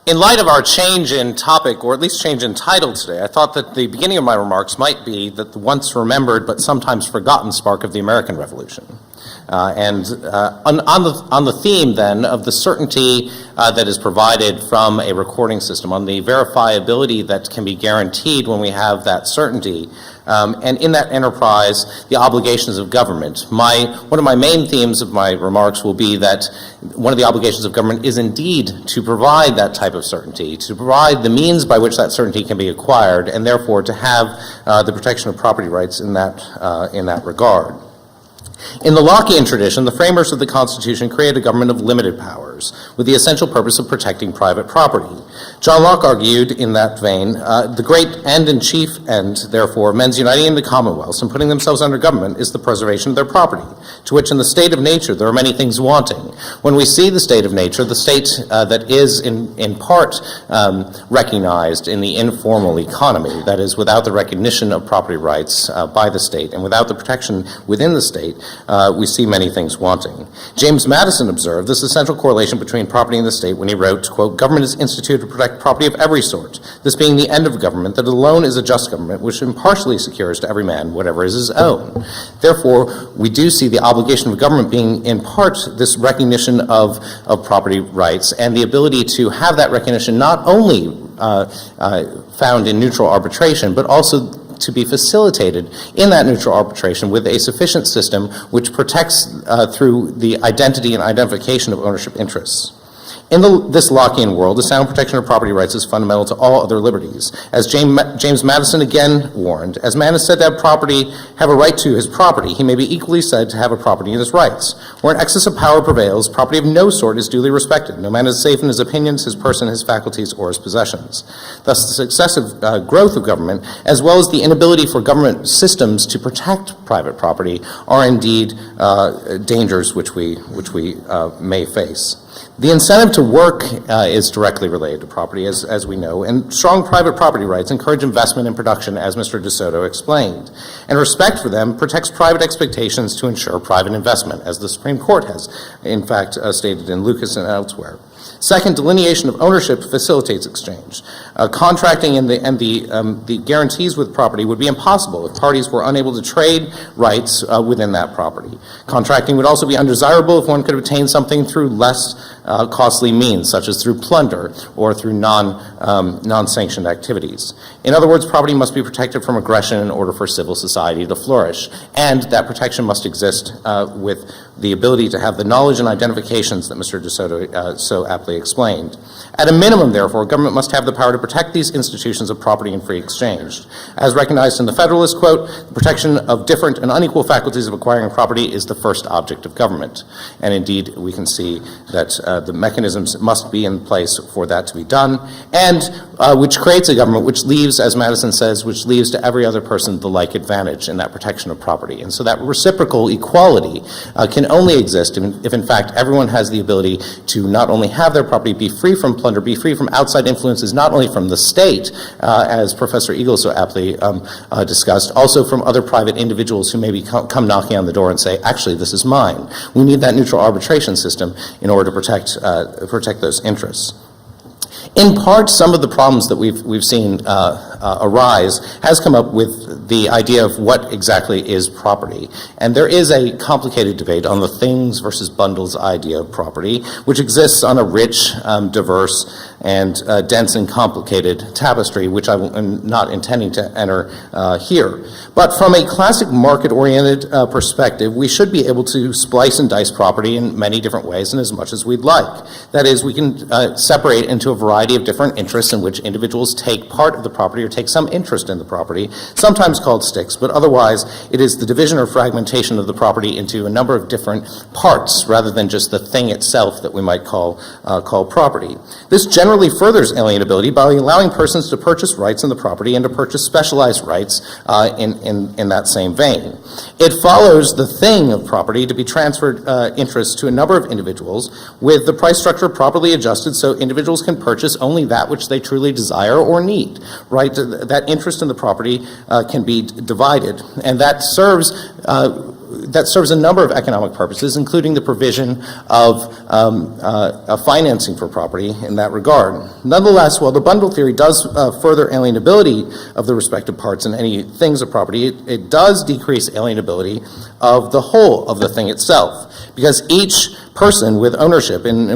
In light of our change in topic, or at least change in title today, I thought that the beginning of my remarks might be that the once remembered but sometimes forgotten spark of the American Revolution. On the theme then of the certainty that is provided from a recording system, on the verifiability that can be guaranteed when we have that certainty, and in that enterprise, the obligations of government. One of my main themes of my remarks will be that one of the obligations of government is indeed to provide that type of certainty, to provide the means by which that certainty can be acquired, and therefore to have the protection of property rights in that regard. In the Lockean tradition, the framers of the Constitution created a government of limited powers with the essential purpose of protecting private property. John Locke argued in that vein, the great end and chief end, therefore, of men's uniting in the commonwealths and putting themselves under government is the preservation of their property, to which in the state of nature there are many things wanting. When we see the state of nature, the state that is in part recognized in the informal economy, that is, without the recognition of property rights by the state and without the protection within the state, we see many things wanting. James Madison observed this essential correlation between property and the state when he wrote, quote, "Government is instituted to protect property of every sort, this being the end of government, that alone is a just government which impartially secures to every man whatever is his own." Therefore, we do see the obligation of government being in part this recognition of property rights and the ability to have that recognition not only found in neutral arbitration, but also to be facilitated in that neutral arbitration with a sufficient system which protects through the identity and identification of ownership interests. In this Lockean world, the sound protection of property rights is fundamental to all other liberties. As James Madison again warned, as man is said to have a right to his property, he may be equally said to have a property in his rights. Where an excess of power prevails, property of no sort is duly respected. No man is safe in his opinions, his person, his faculties, or his possessions. Thus, the successive growth of government, as well as the inability for government systems to protect private property, are indeed dangers which we may face. The incentive to work is directly related to property, as we know, and strong private property rights encourage investment in production, as Mr. De Soto explained. And respect for them protects private expectations to ensure private investment, as the Supreme Court has, in fact, stated in Lucas and elsewhere. Second, delineation of ownership facilitates exchange. Contracting and the guarantees with property would be impossible if parties were unable to trade rights within that property. Contracting would also be undesirable if one could obtain something through less costly means, such as through plunder or through non-sanctioned activities. In other words, property must be protected from aggression in order for civil society to flourish, and that protection must exist with the ability to have the knowledge and identifications that Mr. De Soto so aptly explained. At a minimum, therefore, government must have the power to protect these institutions of property and free exchange. As recognized in the Federalist, quote, "The protection of different and unequal faculties of acquiring property is the first object of government." And indeed, we can see that the mechanisms must be in place for that to be done, and which creates a government which leaves, as Madison says, which leaves to every other person the like advantage in that protection of property. And so that reciprocal equality can only exist if in fact everyone has the ability to not only have their property be free from plunder, be free from outside influences, not only from the state, as Professor Eagle so aptly discussed, also from other private individuals who maybe come knocking on the door and say, actually, this is mine. We need that neutral arbitration system in order to protect those interests. In part, some of the problems that we've seen arise has come up with the idea of what exactly is property. And there is a complicated debate on the things versus bundles idea of property, which exists on a rich, diverse, and dense and complicated tapestry, which I am not intending to enter here. But from a classic market-oriented perspective, we should be able to splice and dice property in many different ways and as much as we'd like. That is, we can separate into a variety of different interests in which individuals take part of the property or take some interest in the property, sometimes called sticks, but otherwise it is the division or fragmentation of the property into a number of different parts rather than just the thing itself that we might call property. This generally furthers alienability by allowing persons to purchase rights in the property and to purchase specialized rights in that same vein. It follows the thing of property to be transferred interest to a number of individuals with the price structure properly adjusted so individuals can purchase only that which they truly desire or need, right? That interest in the property can be divided, and that serves a number of economic purposes, including the provision of financing for property in that regard. Nonetheless, while the bundle theory does further alienability of the respective parts in any things of property, it does decrease alienability of the whole of the thing itself, because each person with ownership in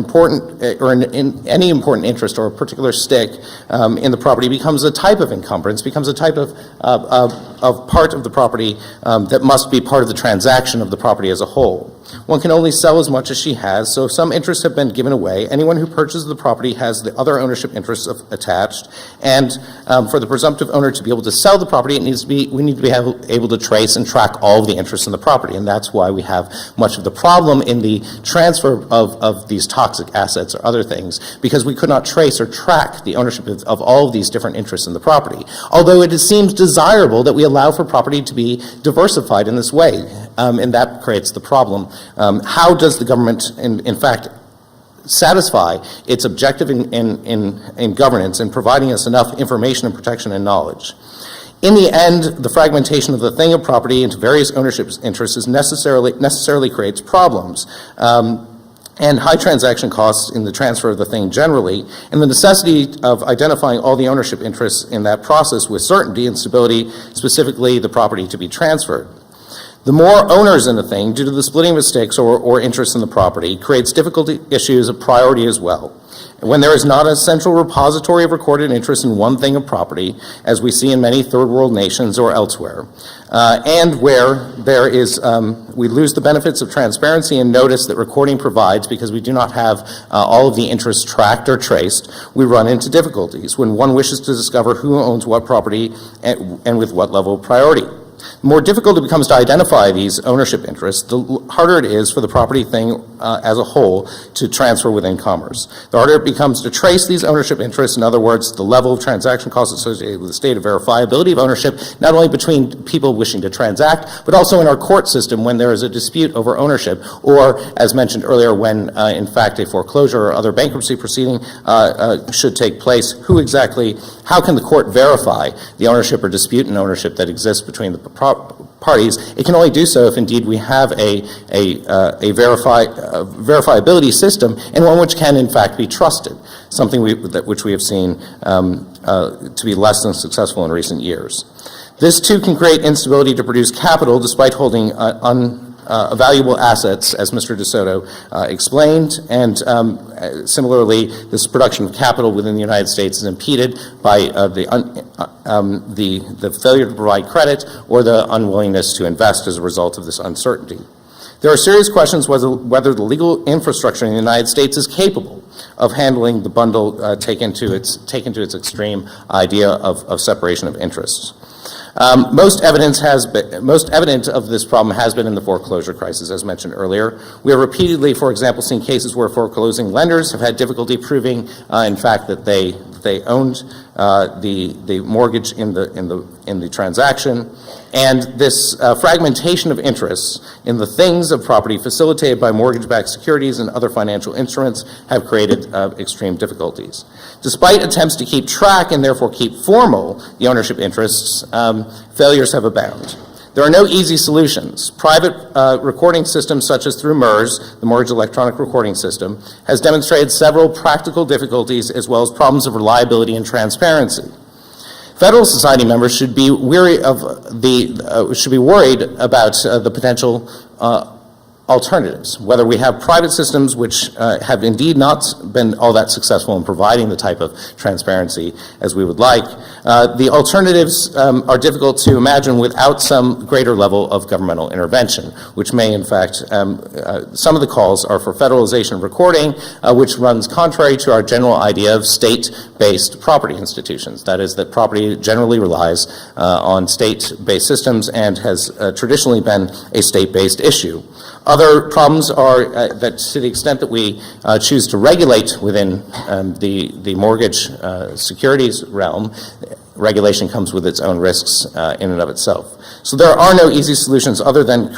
any important interest or a particular stake in the property becomes a type of encumbrance, becomes a type of part of the property that must be part of the transaction of the property as a whole. One can only sell as much as she has, so if some interests have been given away, anyone who purchases the property has the other ownership interests attached, and for the presumptive owner to be able to sell the property, we need to be able to trace and track all of the interests in the property, and that's why we have much of the problem in the transfer of these toxic assets or other things, because we could not trace or track the ownership of all of these different interests in the property. Although it seems desirable that we allow for property to be diversified in this way, and that creates the problem. How does the government, in fact, satisfy its objective in governance in providing us enough information and protection and knowledge? In the end, the fragmentation of the thing of property into various ownership interests necessarily creates problems. And high transaction costs in the transfer of the thing generally, and the necessity of identifying all the ownership interests in that process with certainty and stability, specifically the property to be transferred. The more owners in the thing, due to the splitting of stakes or interest in the property, creates difficult issues of priority as well. When there is not a central repository of recorded interest in one thing of property, as we see in many third world nations or elsewhere, and where there is, we lose the benefits of transparency and notice that recording provides because we do not have all of the interests tracked or traced, we run into difficulties when one wishes to discover who owns what property and with what level of priority. The more difficult it becomes to identify these ownership interests, the harder it is for the property thing as a whole to transfer within commerce. The harder it becomes to trace these ownership interests, in other words, the level of transaction costs associated with the state of verifiability of ownership, not only between people wishing to transact, but also in our court system when there is a dispute over ownership, or, as mentioned earlier, when, in fact, a foreclosure or other bankruptcy proceeding should take place. How can the court verify the ownership or dispute in ownership that exists between the parties? It can only do so if indeed we have a verifiability system, and one which can in fact be trusted, something which we have seen to be less than successful in recent years. This too can create instability to produce capital despite holding valuable assets, as Mr. DeSoto explained, and similarly, this production of capital within the United States is impeded by the failure to provide credit or the unwillingness to invest as a result of this uncertainty. There are serious questions whether the legal infrastructure in the United States is capable of handling the bundle taken to its extreme idea of separation of interests. Most evident of this problem has been in the foreclosure crisis, as mentioned earlier. We have repeatedly, for example, seen cases where foreclosing lenders have had difficulty proving, in fact, that they owned the mortgage in the transaction, and this fragmentation of interests in the things of property facilitated by mortgage-backed securities and other financial instruments have created extreme difficulties. Despite attempts to keep track and therefore keep formal the ownership interests, failures have abounded. There are no easy solutions. Private recording systems such as through MERS, the Mortgage Electronic Recording System, has demonstrated several practical difficulties as well as problems of reliability and transparency. Federalist Society members should be worried about the potential alternatives, whether we have private systems which have indeed not been all that successful in providing the type of transparency as we would like. The alternatives are difficult to imagine without some greater level of governmental intervention, which may in fact, some of the calls are for federalization of recording, which runs contrary to our general idea of state-based property institutions. That is, that property generally relies on state-based systems and has traditionally been a state-based issue. Other problems are that to the extent that we choose to regulate within the mortgage securities realm, regulation comes with its own risks in and of itself. So there are no easy solutions other than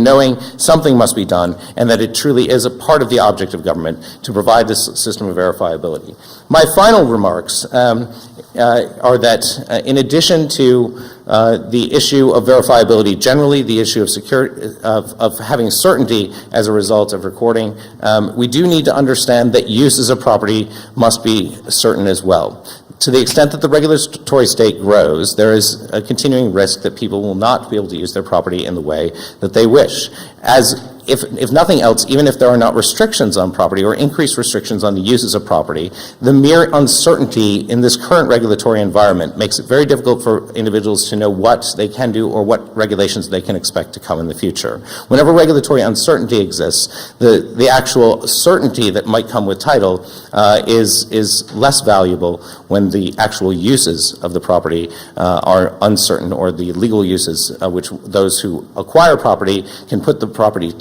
knowing something must be done and that it truly is a part of the object of government to provide this system of verifiability. My final remarks are that in addition to the issue of verifiability generally, the issue of of having certainty as a result of recording, we do need to understand that uses of property must be certain as well. To the extent that the regulatory state grows, there is a continuing risk that people will not be able to use their property in the way that they wish. If nothing else, even if there are not restrictions on property or increased restrictions on the uses of property, the mere uncertainty in this current regulatory environment makes it very difficult for individuals to know what they can do or what regulations they can expect to come in the future. Whenever regulatory uncertainty exists, the actual certainty that might come with title is less valuable when the actual uses of the property are uncertain, or the legal uses which those who acquire property can put the property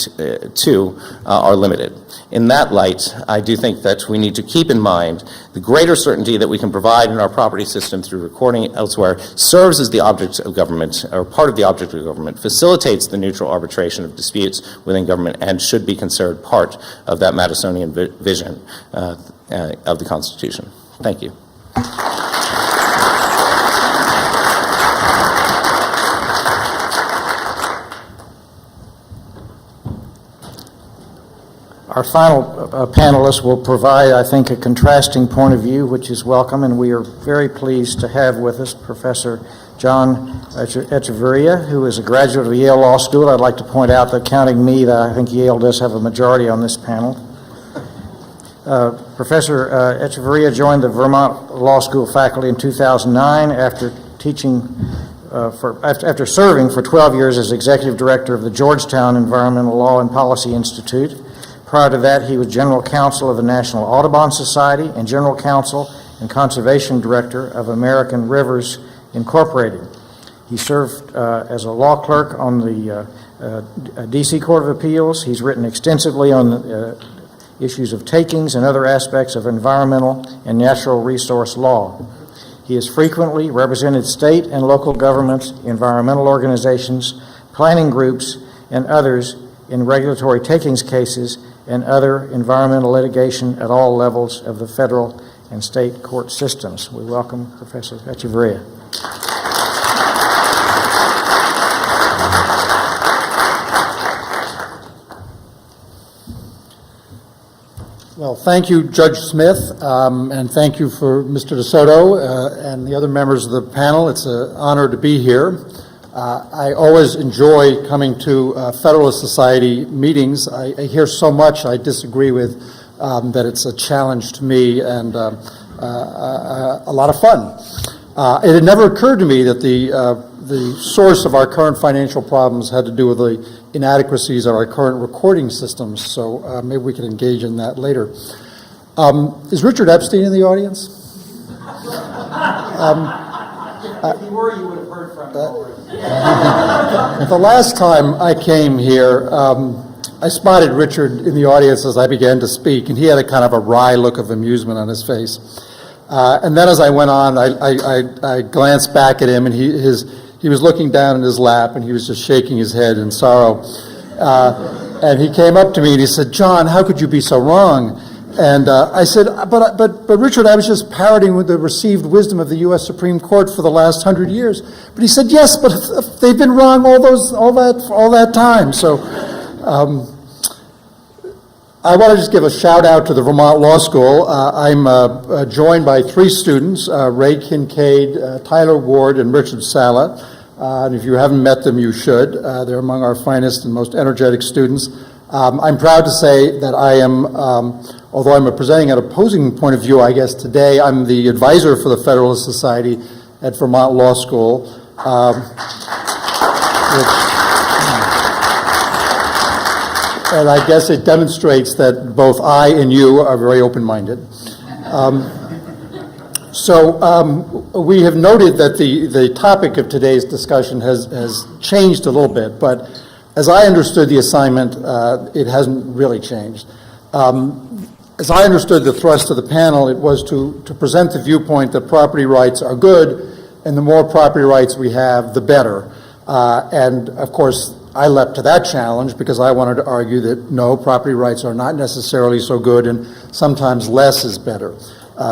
to are limited. In that light, I do think that we need to keep in mind the greater certainty that we can provide in our property system through recording elsewhere serves as the object of government, or part of the object of government, facilitates the neutral arbitration of disputes within government, and should be considered part of that Madisonian vision of the Constitution. Thank you. Our final panelist will provide, I think, a contrasting point of view, which is welcome, and we are very pleased to have with us Professor John Echeverria, who is a graduate of Yale Law School. I'd like to point out that, counting me, that I think Yale does have a majority on this panel. Professor Echeverria joined the Vermont Law School faculty in 2009 after after serving for 12 years as executive director of the Georgetown Environmental Law and Policy Institute. Prior to that, he was general counsel of the National Audubon Society and general counsel and conservation director of American Rivers Incorporated. He served as a law clerk on the D.C. Court of Appeals. He's written extensively on issues of takings and other aspects of environmental and natural resource law. He has frequently represented state and local governments, environmental organizations, planning groups, and others in regulatory takings cases and other environmental litigation at all levels of the federal and state court systems. We welcome Professor Echeverria. Well, thank you, Judge Smith, and thank you for Mr. DeSoto and the other members of the panel. It's an honor to be here. I always enjoy coming to Federalist Society meetings. I hear so much I disagree with that it's a challenge to me and a lot of fun. It had never occurred to me that the source of our current financial problems had to do with the inadequacies of our current recording systems, so maybe we can engage in that later. Is Richard Epstein in the audience? If he were, you would have heard from him already. The last time I came here, I spotted Richard in the audience as I began to speak, and he had a kind of a wry look of amusement on his face. And then as I went on, I glanced back at him, and he was looking down in his lap, and he was just shaking his head in sorrow. And he came up to me, and he said, "John, how could you be so wrong?" And I said, but Richard, I was just parroting with the received wisdom of the U.S. Supreme Court for the last 100 years. But he said, yes, but they've been wrong all that time. So I want to just give a shout out to the Vermont Law School. I'm joined by three students, Ray Kincaid, Tyler Ward, and Richard Sala. and if you haven't met them, you should. They're among our finest and most energetic students. I'm proud to say that I am, although I'm presenting an opposing point of view, I guess today, I'm the advisor for the Federalist Society at Vermont Law School, and I guess it demonstrates that both I and you are very open-minded. We have noted that the topic of today's discussion has changed a little bit, but as I understood the assignment, it hasn't really changed. As I understood the thrust of the panel, it was to present the viewpoint that property rights are good, and the more property rights we have, the better. And of course, I leapt to that challenge because I wanted to argue that no, property rights are not necessarily so good, and sometimes less is better.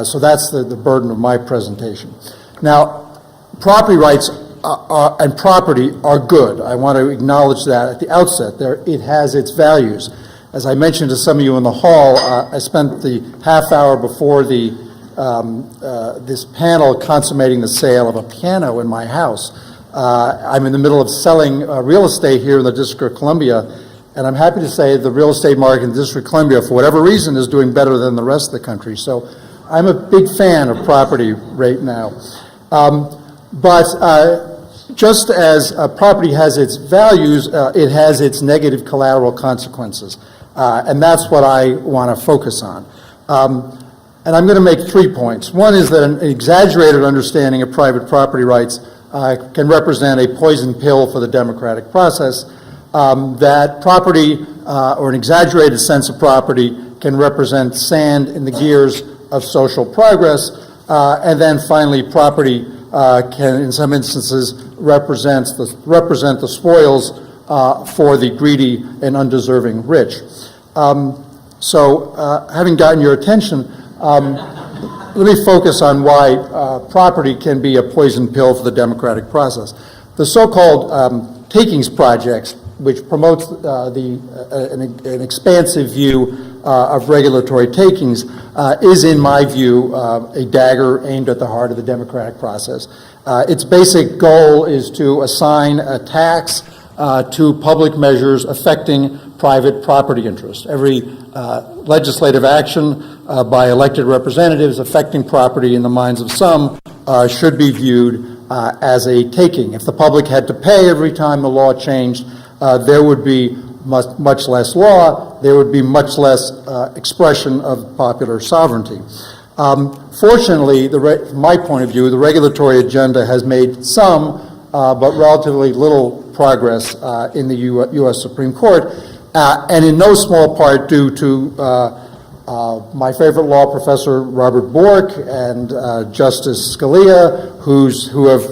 So that's the burden of my presentation. Now, property rights and property are good. I want to acknowledge that at the outset. It has its values. As I mentioned to some of you in the hall, I spent the half hour before this panel consummating the sale of a piano in my house. I'm in the middle of selling real estate here in the District of Columbia, and I'm happy to say the real estate market in the District of Columbia, for whatever reason, is doing better than the rest of the country. So I'm a big fan of property right now. Just as property has its values, it has its negative collateral consequences. And that's what I want to focus on. And I'm going to make 3 points. One is that an exaggerated understanding of private property rights can represent a poison pill for the democratic process, that property, or an exaggerated sense of property, can represent sand in the gears of social progress, and then finally property can, in some instances, represent the spoils for the greedy and undeserving rich. Having gotten your attention, let me focus on why property can be a poison pill for the democratic process. The so-called takings projects, which promotes an expansive view of regulatory takings, is, in my view, a dagger aimed at the heart of the democratic process. Its basic goal is to assign a tax to public measures affecting private property interests. Every legislative action by elected representatives affecting property in the minds of some should be viewed as a taking. If the public had to pay every time the law changed, there would be much less law, there would be much less expression of popular sovereignty. Fortunately, from my point of view, the regulatory agenda has made some, but relatively little progress in the U.S. Supreme Court, and in no small part due to my favorite law professor, Robert Bork, and Justice Scalia, who have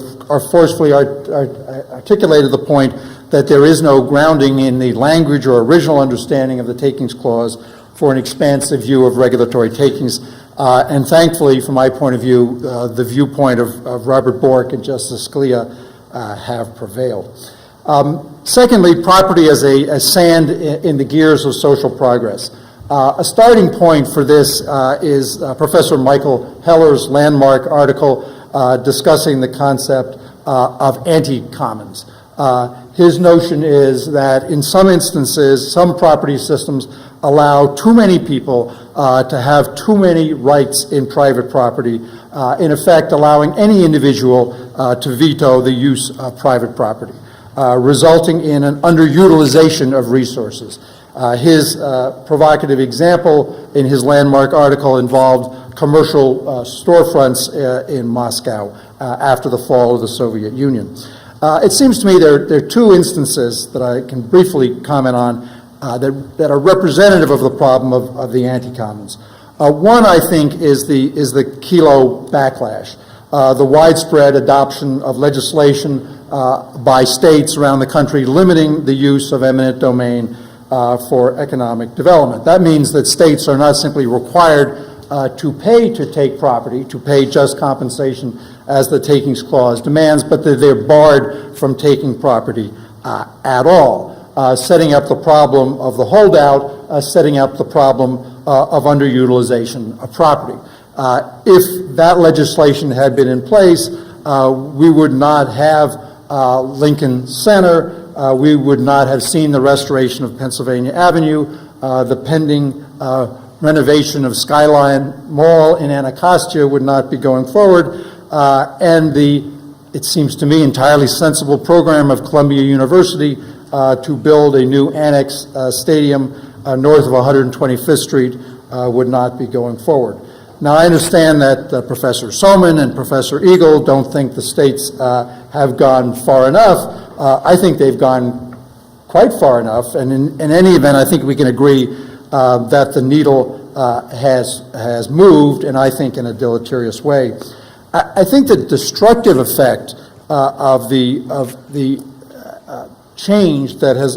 forcefully articulated the point that there is no grounding in the language or original understanding of the Takings Clause for an expansive view of regulatory takings. And thankfully, from my point of view, the viewpoint of Robert Bork and Justice Scalia have prevailed. Secondly, property as sand in the gears of social progress. A starting point for this is Professor Michael Heller's landmark article discussing the concept of anti-commons. His notion is that in some instances, some property systems allow too many people to have too many rights in private property, in effect allowing any individual to veto the use of private property, resulting in an underutilization of resources. His provocative example in his landmark article involved commercial storefronts in Moscow after the fall of the Soviet Union. It seems to me there are two instances that I can briefly comment on that are representative of the problem of the anti-commons. One, I think, is the Kilo backlash, the widespread adoption of legislation by states around the country limiting the use of eminent domain for economic development. That means that states are not simply required to pay to take property, to pay just compensation as the Takings Clause demands, but that they're barred from taking property at all, setting up the problem of the holdout, setting up the problem of underutilization of property. If that legislation had been in place, we would not have Lincoln Center, we would not have seen the restoration of Pennsylvania Avenue, the pending renovation of Skyline Mall in Anacostia would not be going forward, and it seems to me, entirely sensible program of Columbia University to build a new annex stadium north of 125th Street would not be going forward. Now, I understand that Professor Soman and Professor Eagle don't think the states have gone far enough. I think they've gone quite far enough, and in any event, I think we can agree that the needle has moved, and I think in a deleterious way. I think the destructive effect of the change that has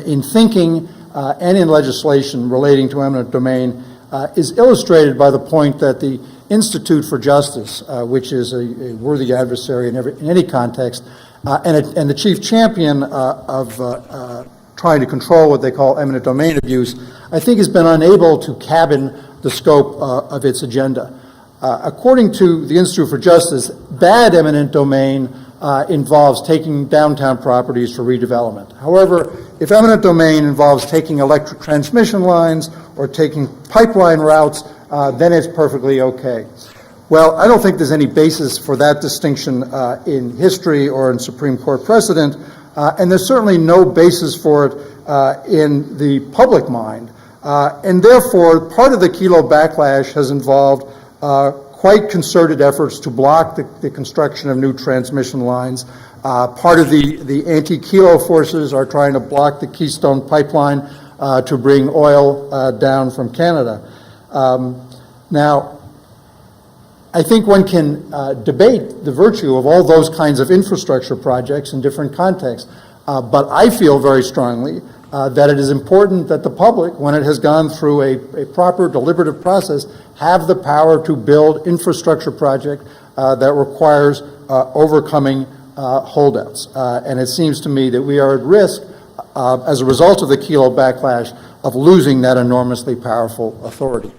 in thinking and in legislation relating to eminent domain is illustrated by the point that the Institute for Justice, which is a worthy adversary in any context, and the chief champion of trying to control what they call eminent domain abuse, I think has been unable to cabin the scope of its agenda. According to the Institute for Justice, bad eminent domain involves taking downtown properties for redevelopment. However, if eminent domain involves taking electric transmission lines or taking pipeline routes, then it's perfectly okay. Well, I don't think there's any basis for that distinction in history or in Supreme Court precedent, and there's certainly no basis for it in the public mind. And therefore, part of the Kelo backlash has involved quite concerted efforts to block the construction of new transmission lines. Part of the anti-Kelo forces are trying to block the Keystone Pipeline to bring oil down from Canada. Now, I think one can debate the virtue of all those kinds of infrastructure projects in different contexts, but I feel very strongly that it is important that the public, when it has gone through a proper deliberative process, have the power to build infrastructure project that requires overcoming holdouts. And it seems to me that we are at risk, as a result of the Kelo backlash, of losing that enormously powerful authority.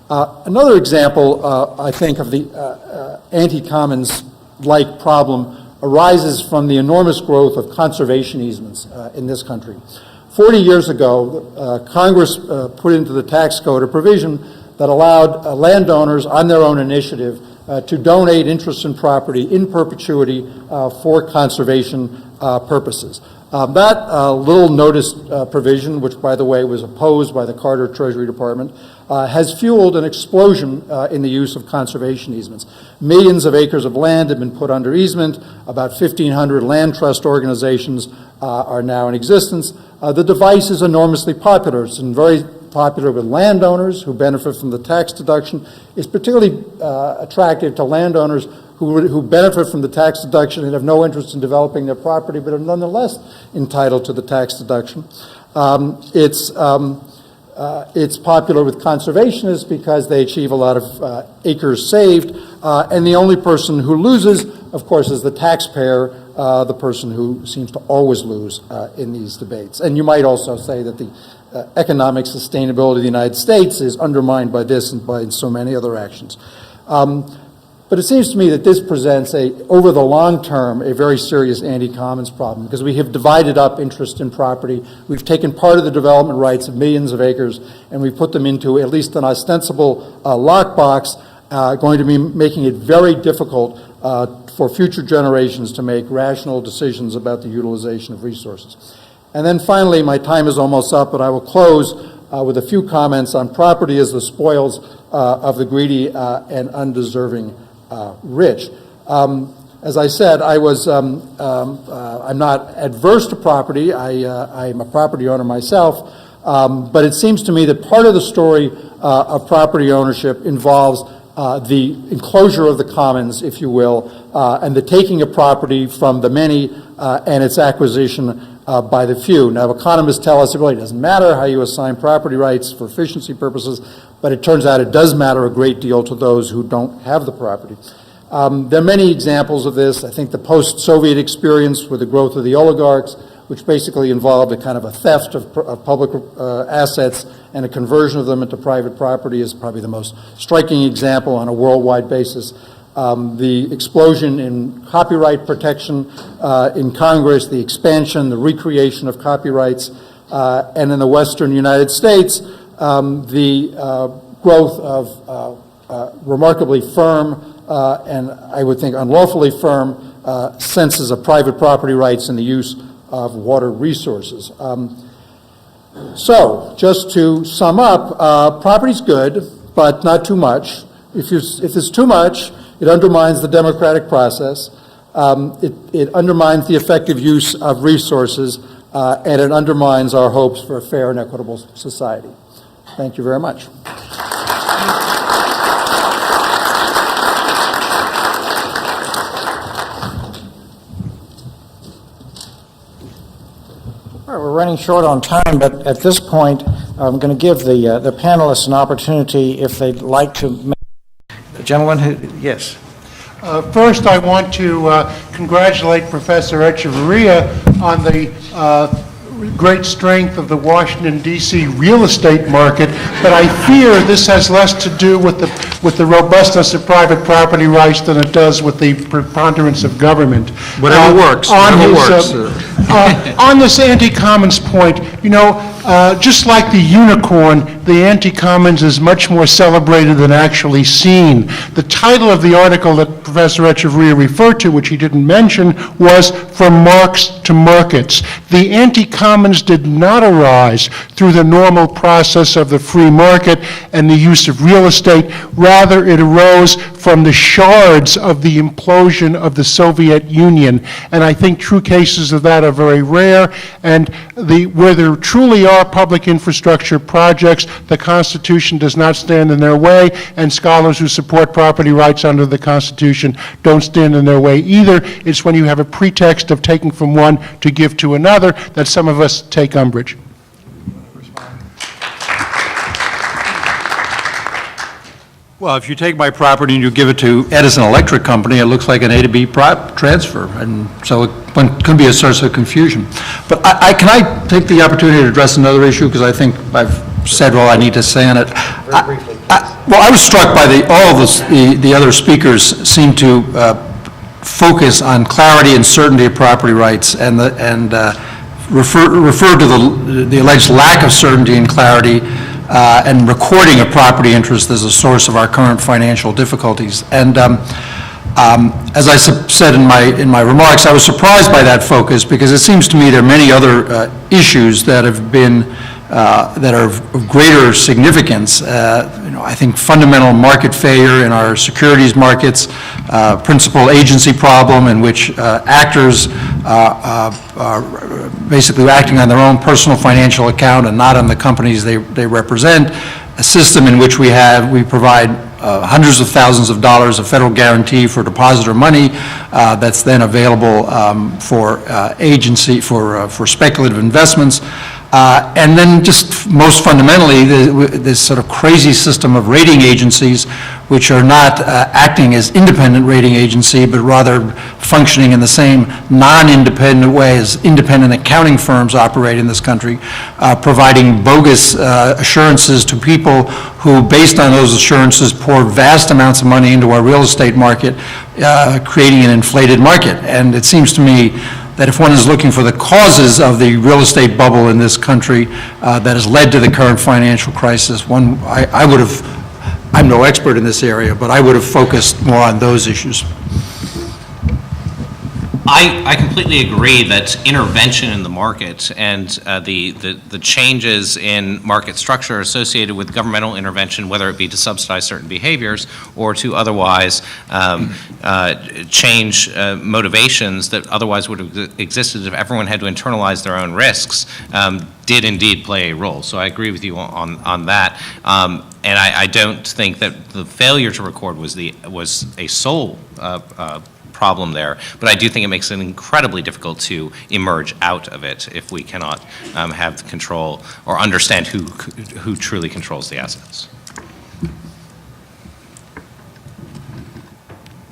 Another example, I think, of the anti-commons-like problem arises from the enormous growth of conservation easements in this country. 40 years ago, Congress put into the tax code a provision that allowed landowners on their own initiative to donate interest in property in perpetuity for conservation purposes. That little noticed provision, which, by the way, was opposed by the Carter Treasury Department, has fueled an explosion in the use of conservation easements. Millions of acres of land have been put under easement. About 1,500 land trust organizations are now in existence. The device is enormously popular. It's very popular with landowners who benefit from the tax deduction. It's particularly attractive to landowners who benefit from the tax deduction and have no interest in developing their property, but are nonetheless entitled to the tax deduction. It's popular with conservationists because they achieve a lot of acres saved, and the only person who loses, of course, is the taxpayer, the person who seems to always lose in these debates. And you might also say that the economic sustainability of the United States is undermined by this and by so many other actions. But it seems to me that this presents, over the long term, a very serious anti-commons problem, because we have divided up interest in property. We've taken part of the development rights of millions of acres, and we've put them into at least an ostensible lockbox, going to be making it very difficult for future generations to make rational decisions about the utilization of resources. And then finally, my time is almost up, but I will close with a few comments on property as the spoils of the greedy and undeserving rich. As I said, I'm not adverse to property. I'm a property owner myself, but it seems to me that part of the story of property ownership involves the enclosure of the commons, if you will, and the taking of property from the many and its acquisition by the few. Now, economists tell us it really doesn't matter how you assign property rights for efficiency purposes, but it turns out it does matter a great deal to those who don't have the property. There are many examples of this. I think the post-Soviet experience with the growth of the oligarchs, which basically involved a kind of a theft of public assets and a conversion of them into private property, is probably the most striking example on a worldwide basis. the explosion in copyright protection in Congress, the expansion, the recreation of copyrights, and in the Western United States, the growth of remarkably firm and I would think unlawfully firm senses of private property rights and the use of water resources. So, just to sum up, property's good, but not too much. If it's too much, it undermines the democratic process, it undermines the effective use of resources, and it undermines our hopes for a fair and equitable society. Thank you very much. All right, we're running short on time, but at this point, I'm going to give the panelists an opportunity if they'd like to make... The gentleman who... Yes. First, I want to congratulate Professor Echeverria on the great strength of the Washington, D.C. real estate market, but I fear this has less to do with the robustness of private property rights than it does with the preponderance of government. Whatever works. On this anti-commons point, you know, just like the unicorn, the anti-commons is much more celebrated than actually seen. The title of the article that Professor Echeverria referred to, which he didn't mention, was From Marx to Markets. The anti-commons did not arise through the normal process of the free market and the use of real estate. Rather, it arose from the shards of the implosion of the Soviet Union. And I think true cases of that are very rare. And where there truly are public infrastructure projects, the Constitution does not stand in their way, and scholars who support property rights under the Constitution don't stand in their way either. It's when you have a pretext of taking from one to give to another that some of us take umbrage. Well, if you take my property and you give it to Edison Electric Company, it looks like an A to B transfer, and so it could be a source of confusion. But can I take the opportunity to address another issue, because I think I've said all I need to say on it. Well, I was struck by all of the other speakers seem to focus on clarity and certainty of property rights, and refer to the alleged lack of certainty and clarity and recording of property interest as a source of our current financial difficulties. And as I said in my remarks, I was surprised by that focus, because it seems to me there are many other issues that have been that are of greater significance. I think fundamental market failure in our securities markets, principal agency problem in which actors are basically acting on their own personal financial account and not on the companies they represent, a system in which we provide hundreds of thousands of dollars of federal guarantee for depositor money that's then available for speculative investments. And then just most fundamentally, this sort of crazy system of rating agencies, which are not acting as independent rating agency, but rather functioning in the same non-independent way as independent accounting firms operate in this country, providing bogus assurances to people who, based on those assurances, pour vast amounts of money into our real estate market, creating an inflated market. And it seems to me that if one is looking for the causes of the real estate bubble in this country that has led to the current financial crisis, I'm no expert in this area, but I would have focused more on those issues. I completely agree that intervention in the market and the changes in market structure associated with governmental intervention, whether it be to subsidize certain behaviors or to otherwise change motivations that otherwise would have existed if everyone had to internalize their own risks, did indeed play a role. So I agree with you on that. And I don't think that the failure to record was a sole problem there, but I do think it makes it incredibly difficult to emerge out of it if we cannot have the control or understand who truly controls the assets.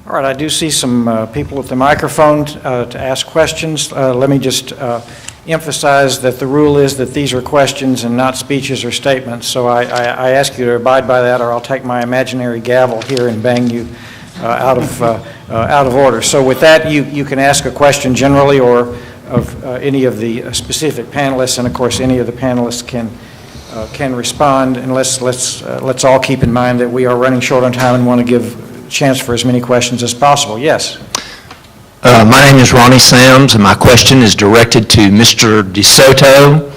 All right, I do see some people with the microphone to ask questions. Let me just emphasize that the rule is that these are questions and not speeches or statements, so I ask you to abide by that, or I'll take my imaginary gavel here and bang you out of order. So with that, you can ask a question generally or of any of the specific panelists, and of course, any of the panelists can respond. And let's all keep in mind that we are running short on time and want to give a chance for as many questions as possible. Yes. My name is Ronnie Sams, and my question is directed to Mr. DeSoto.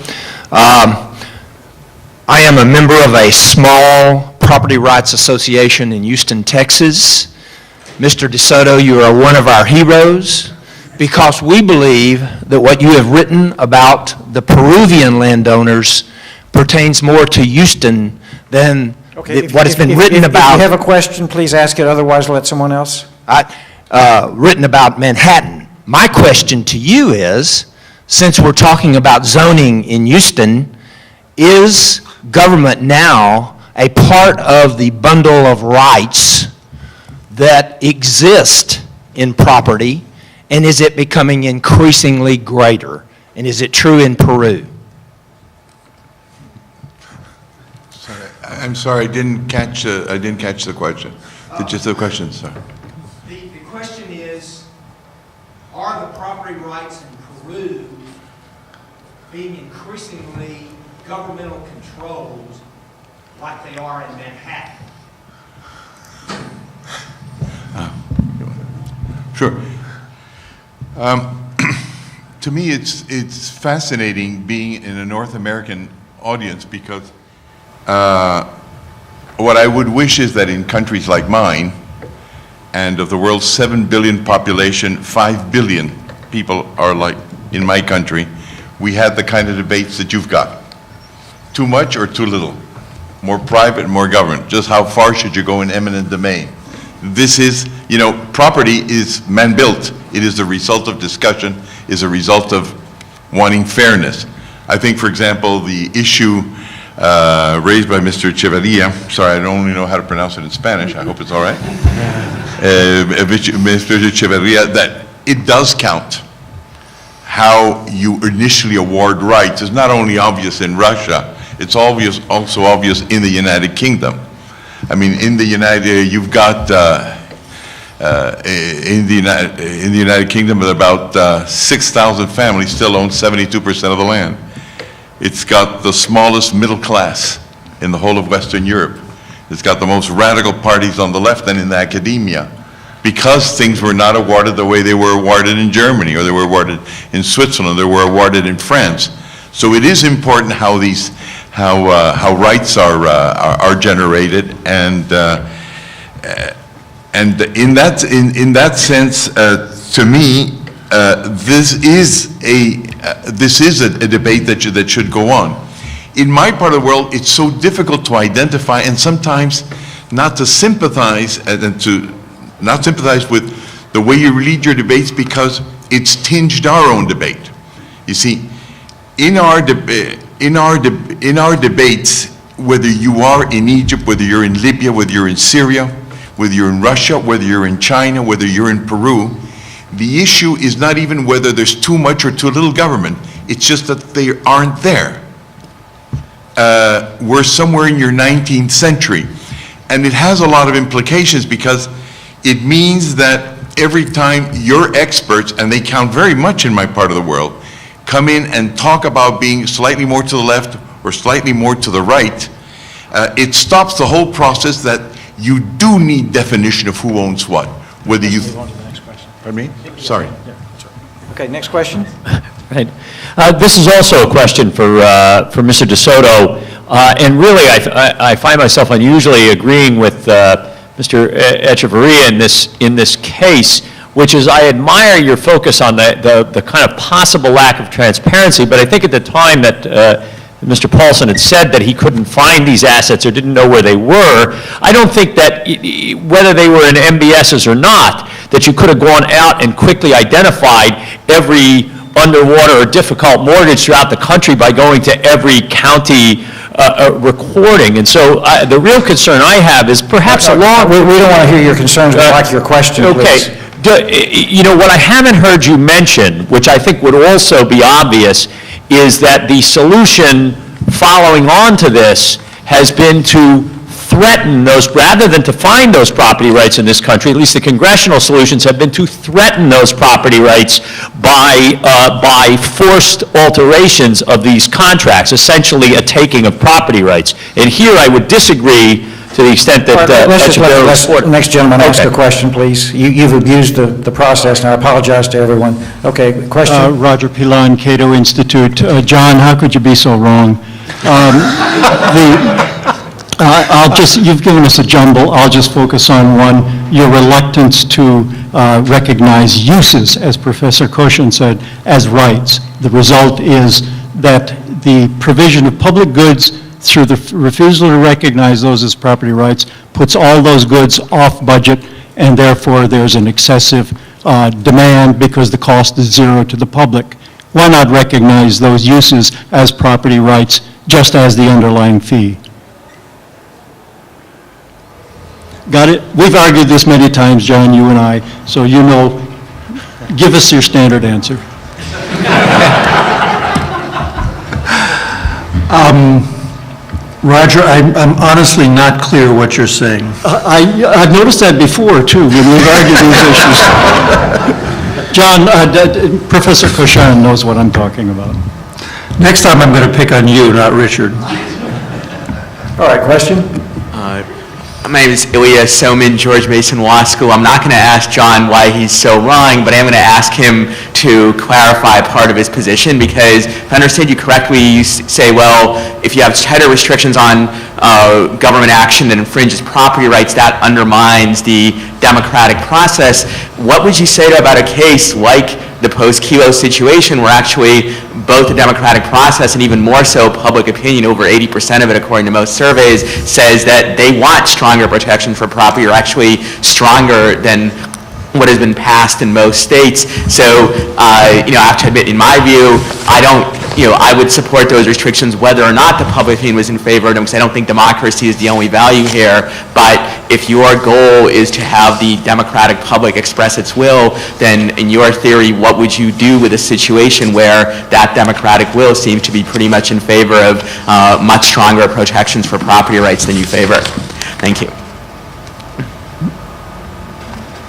I am a member of a small property rights association in Houston, Texas. Mr. DeSoto, you are one of our heroes because we believe that what you have written about the Peruvian landowners pertains more to Houston than what has been written about. If you have a question, please ask it. Otherwise, let someone else. Written about Manhattan. My question to you is, since we're talking about zoning in Houston, is government now a part of the bundle of rights that exist in property, and is it becoming increasingly greater? And is it true in Peru? I'm sorry, I didn't catch the question. The gist of the question, sir. The question is, are the property rights in Peru being increasingly governmental controlled like they are in Manhattan? Sure. To me, it's fascinating being in a North American audience because what I would wish is that in countries like mine, and of the world's 7 billion population, 5 billion people are like in my country, we had the kind of debates that you've got. Too much or too little? More private, more government? Just how far should you go in eminent domain? This is, property is man-built. It is the result of discussion, is a result of wanting fairness. I think, for example, the issue raised by Mr. Echeverria, sorry, I don't only know how to pronounce it in Spanish, I hope it's all right. Mr. Echeverria, that it does count how you initially award rights. It's not only obvious in Russia, it's also obvious in the United Kingdom. I mean, in the you've got in the United Kingdom, about 6,000 families still own 72% of the land. It's got the smallest middle class in the whole of Western Europe. It's got the most radical parties on the left and in the academia, because things were not awarded the way they were awarded in Germany, or they were awarded in Switzerland, they were awarded in France. So it is important how these how rights are generated, and in that sense, to me, this is a debate that should go on. In my part of the world, it's so difficult to identify and sometimes not to sympathize with the way you lead your debates, because it's tinged our own debate. You see, in our debates, whether you are in Egypt, whether you're in Libya, whether you're in Syria, whether you're in Russia, whether you're in China, whether you're in Peru, the issue is not even whether there's too much or too little government. It's just that they aren't there. We're somewhere in your 19th century. And it has a lot of implications, because it means that every time your experts, and they count very much in my part of the world, come in and talk about being slightly more to the left or slightly more to the right, it stops the whole process that you do need definition of who owns what. Whether you... Move on to the next question. Pardon me? Sorry. Okay, next question. Right. This is also a question for Mr. DeSoto, and really I find myself unusually agreeing with Mr. Echeverria in this case, which is I admire your focus on the kind of possible lack of transparency, but I think at the time that Mr. Paulson had said that he couldn't find these assets or didn't know where they were, I don't think that whether they were in MBSs or not, that you could have gone out and quickly identified every underwater or difficult mortgage throughout the country by going to every county recording. And so the real concern I have is perhaps along... We don't want to hear your concerns, but like your question, please. Okay. What I haven't heard you mention, which I think would also be obvious, is that the solution following on to this has been to threaten those, rather than to find those property rights in this country, at least the congressional solutions have been to threaten those property rights by forced alterations of these contracts, essentially a taking of property rights. And here I would disagree to the extent that... Let's just let the next gentleman ask Okay. a question, please. You've abused the process, and I apologize to everyone. Okay, question? Roger Pilon, Cato Institute. John, how could you be so wrong? You've given us a jumble. I'll just focus on one. Your reluctance to recognize uses, as Professor Kochan said, as rights. The result is that the provision of public goods through the refusal to recognize those as property rights puts all those goods off budget, and therefore there's an excessive demand because the cost is zero to the public. Why not recognize those uses as property rights just as the underlying fee? Got it? We've argued this many times, John, you and I, so you know. Give us your standard answer. Roger, I'm honestly not clear what you're saying. I've noticed that before, too, when we've argued these issues. John, Professor Kochan knows what I'm talking about. Next time I'm going to pick on you, not Richard. All right, question? My name is Ilya Soman, George Mason Law School. I'm not going to ask John why he's so wrong, but I am going to ask him to clarify part of his position, because if I understand you correctly, you say, well, if you have tighter restrictions on government action that infringes property rights, that undermines the democratic process. What would you say about a case like the post-Kelo situation, where actually both the democratic process and even more so public opinion, over 80% of it according to most surveys, says that they want stronger protection for property, or actually stronger than what has been passed in most states. So, I have to admit, in my view, I would support those restrictions whether or not the public opinion was in favor of them, because I don't think democracy is the only value here. But if your goal is to have the democratic public express its will, then in your theory, what would you do with a situation where that democratic will seems to be pretty much in favor of much stronger protections for property rights than you favor? Thank you.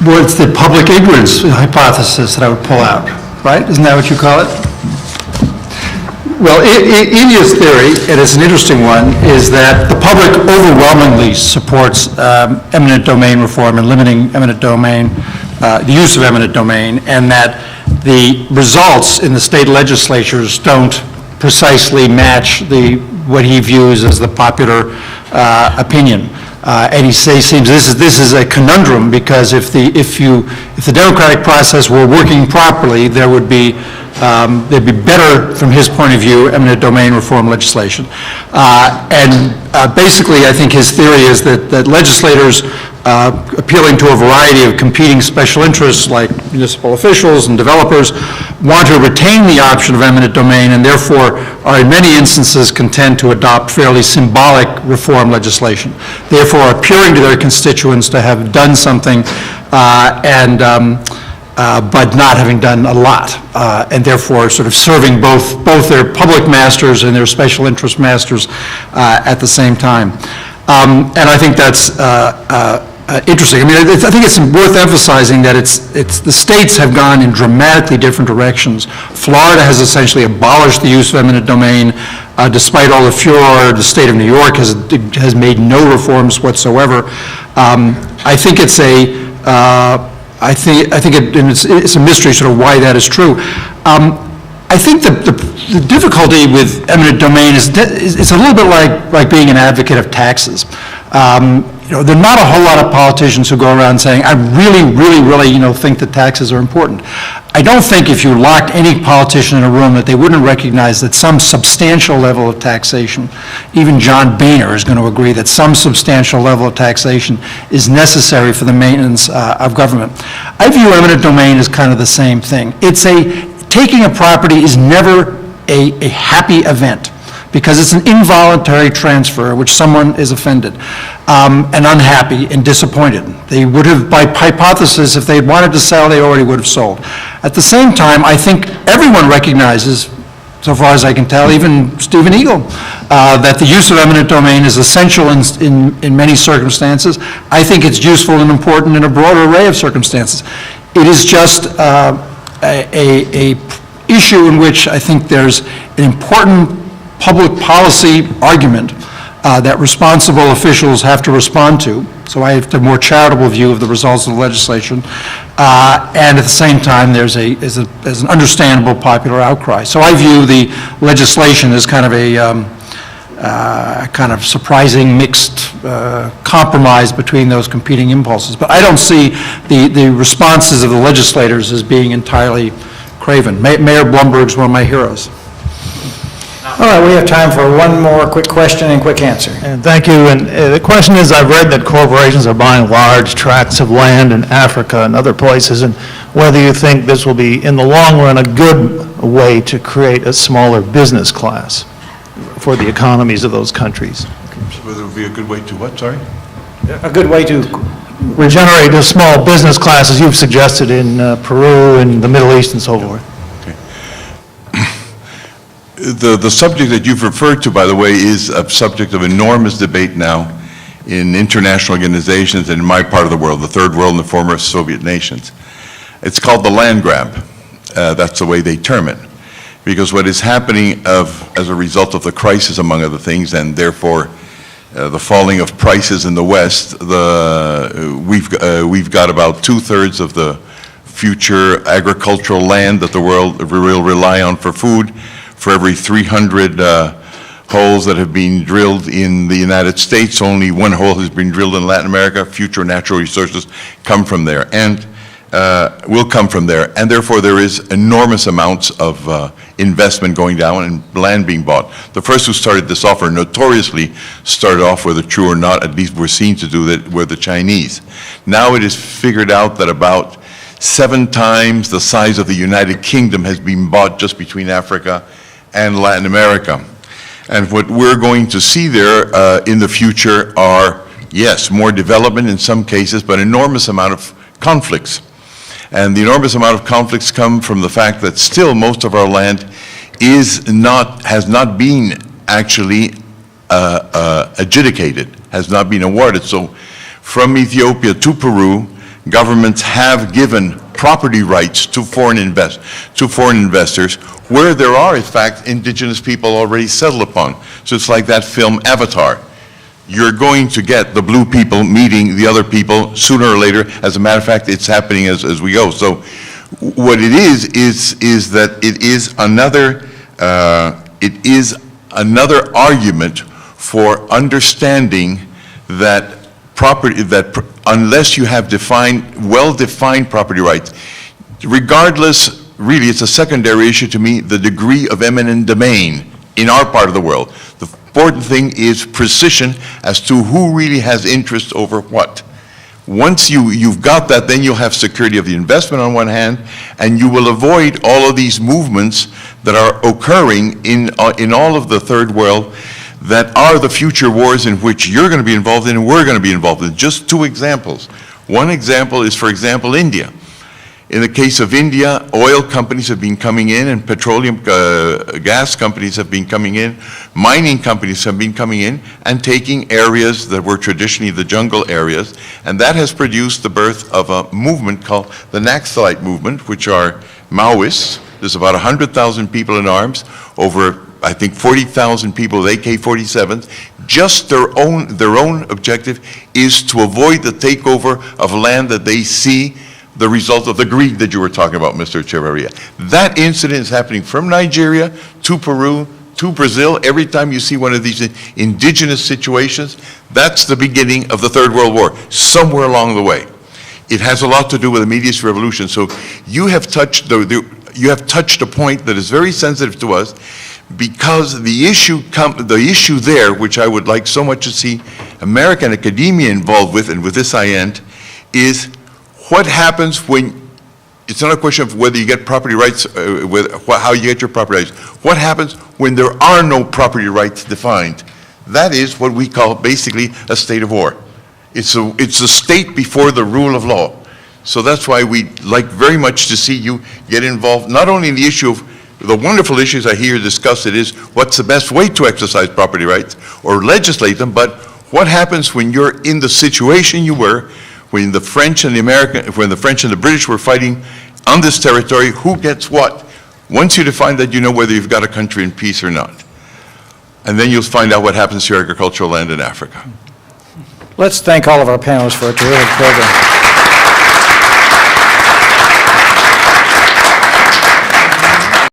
Well, it's the public ignorance hypothesis that I would pull out, right? Isn't that what you call it? Well, Ilya's theory, and it's an interesting one, is that the public overwhelmingly supports eminent domain reform and limiting eminent domain, the use of eminent domain, and that the results in the state legislatures don't precisely match what he views as the popular opinion. And he seems this is a conundrum, because if the democratic process were working properly, there'd be better, from his point of view, eminent domain reform legislation. Basically, I think his theory is that legislators, appealing to a variety of competing special interests like municipal officials and developers, want to retain the option of eminent domain, and therefore are in many instances content to adopt fairly symbolic reform legislation, therefore appearing to their constituents to have done something but not having done a lot, and therefore sort of serving both their public masters and their special interest masters at the same time. And I think that's interesting. I mean, I think it's worth emphasizing that the states have gone in dramatically different directions. Florida has essentially abolished the use of eminent domain, despite all the furor. The state of New York has made no reforms whatsoever. I think it's it's a mystery sort of why that is true. I think the difficulty with eminent domain is it's a little bit like being an advocate of taxes. There are not a whole lot of politicians who go around saying, I really think that taxes are important. I don't think if you locked any politician in a room that they wouldn't recognize that some substantial level of taxation, even John Boehner is going to agree that some substantial level of taxation is necessary for the maintenance of government. I view eminent domain as kind of the same thing. Taking a property is never a happy event, because it's an involuntary transfer which someone is offended and unhappy and disappointed. They would have, by hypothesis, if they wanted to sell, they already would have sold. At the same time, I think everyone recognizes, so far as I can tell, even Stephen Eagle, that the use of eminent domain is essential in many circumstances. I think it's useful and important in a broad array of circumstances. It is just a issue in which I think there's an important public policy argument that responsible officials have to respond to. So I have the more charitable view of the results of the legislation. And at the same time, there's an understandable popular outcry. So I view the legislation as kind of a kind of surprising mixed compromise between those competing impulses. But I don't see the responses of the legislators as being entirely craven. Mayor Blumberg's one of my heroes. All right, we have time for one more quick question and quick answer. And thank you. And the question is, I've read that corporations are buying large tracts of land in Africa and other places, and whether you think this will be, in the long run, a good way to create a smaller business class for the economies of those countries. Whether it would be a good way to what, sorry? A good way to Regenerate a small business class, as you've suggested in Peru and the Middle East and so forth. The subject that you've referred to, by the way, is a subject of enormous debate now in international organizations and in my part of the world, the third world and the former Soviet nations. It's called the land grab. That's the way they term it. Because what is happening as a result of the crisis, among other things, and therefore the falling of prices in the West, we've got about 2/3 of the future agricultural land that the world will rely on for food. For every 300 holes that have been drilled in the United States, only one hole has been drilled in Latin America. Future natural resources come from there and will come from there. And therefore, there is enormous amounts of investment going down and land being bought. The first who started this off, or notoriously started off, whether true or not, at least were seen to do that, were the Chinese. Now it is figured out that about 7 times the size of the United Kingdom has been bought just between Africa and Latin America. And what we're going to see there in the future are, yes, more development in some cases, but enormous amount of conflicts. And the enormous amount of conflicts come from the fact that still most of our land has not been actually adjudicated, has not been awarded. So from Ethiopia to Peru, governments have given property rights to foreign investors where there are, in fact, indigenous people already settled upon. So it's like that film Avatar. You're going to get the blue people meeting the other people sooner or later. As a matter of fact, it's happening as we go. So what it is that it is another argument for understanding that unless you have well-defined property rights, regardless, really, it's a secondary issue to me, the degree of eminent domain in our part of the world. The important thing is precision as to who really has interest over what. Once you've got that, then you'll have security of the investment on one hand, and you will avoid all of these movements that are occurring in all of the third world that are the future wars in which you're going to be involved in and we're going to be involved in. Just 2 examples. One example is, for example, India. In the case of India, oil companies have been coming in and petroleum gas companies have been coming in, mining companies have been coming in and taking areas that were traditionally the jungle areas, and that has produced the birth of a movement called the Naxalite movement, which are Maoists. There's about 100,000 people in arms, over I think 40,000 people with AK-47s. Just their own objective is to avoid the takeover of land that they see the result of the greed that you were talking about, Mr. Echeverria. That incident is happening from Nigeria to Peru to Brazil. Every time you see one of these indigenous situations, that's the beginning of the Third World War, somewhere along the way. It has a lot to do with the immediate revolution. So you have touched a point that is very sensitive to us, because the issue there, which I would like so much to see American academia involved with, and with this I end, is what happens when, it's not a question of whether you get property rights, how you get your property rights. What happens when there are no property rights defined? That is what we call basically a state of war. It's a state before the rule of law. So that's why we'd like very much to see you get involved, not only in the issue of the wonderful issues I hear discussed, it is what's the best way to exercise property rights or legislate them, but what happens when you're in the situation you were when the French and the British were fighting on this territory, who gets what? Once you define that, you know whether you've got a country in peace or not. And then you'll find out what happens to your agricultural land in Africa. Let's thank all of our panelists for a terrific program.